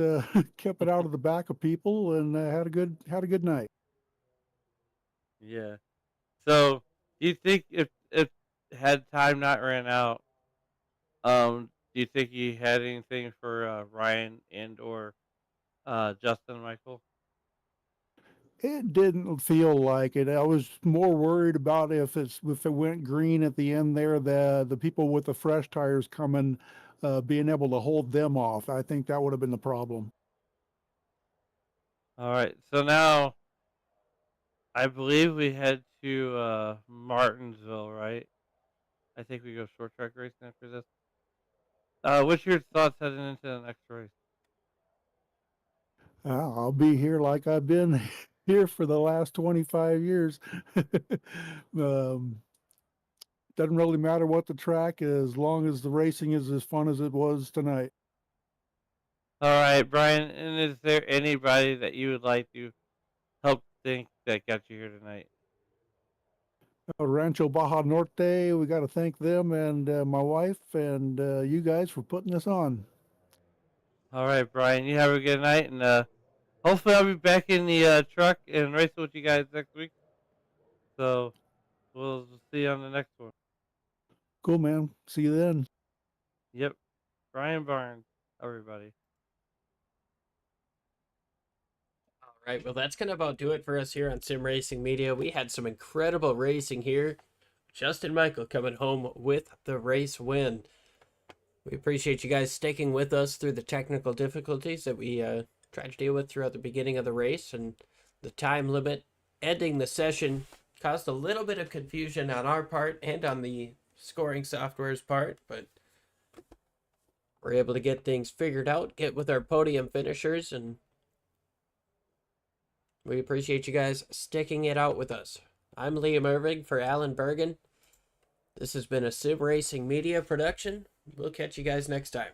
kept it out of the back of people and had a good night. Yeah. So, do you think if had time not ran out, do you think you had anything for Ryan and or Justin Michael? It didn't feel like it. I was more worried about if it went green at the end there, the people with the fresh tires coming, being able to hold them off. I think that would have been the problem. All right. So now, I believe we head to Martinsville, right? I think we go short track racing after this. What's your thoughts heading into the next race? I'll be here like I've been here for the last 25 years. Doesn't really matter what the track is, as long as the racing is as fun as it was tonight. All right, Brian. And is there anybody that you would like to help think that got you here tonight? Rancho Baja Norte, we got to thank them and my wife and you guys for putting this on. All right, Brian. You have a good night, and hopefully I'll be back in the truck and racing with you guys next week. So we'll see you on the next one. Cool, man. See you then. Yep, Brian Barnes, everybody. All right, well, that's going to about do it for us here on Sim Racing Media. We had some incredible racing here. Justin Michael coming home with the race win. We appreciate you guys sticking with us through the technical difficulties that we tried to deal with throughout the beginning of the race, and the time limit ending the session caused a little bit of confusion on our part and on the scoring software's part, but we're able to get things figured out, get with our podium finishers, and we appreciate you guys sticking it out with us. I'm Liam Irving for Alan Bergen. This has been a Sim Racing Media production. We'll catch you guys next time.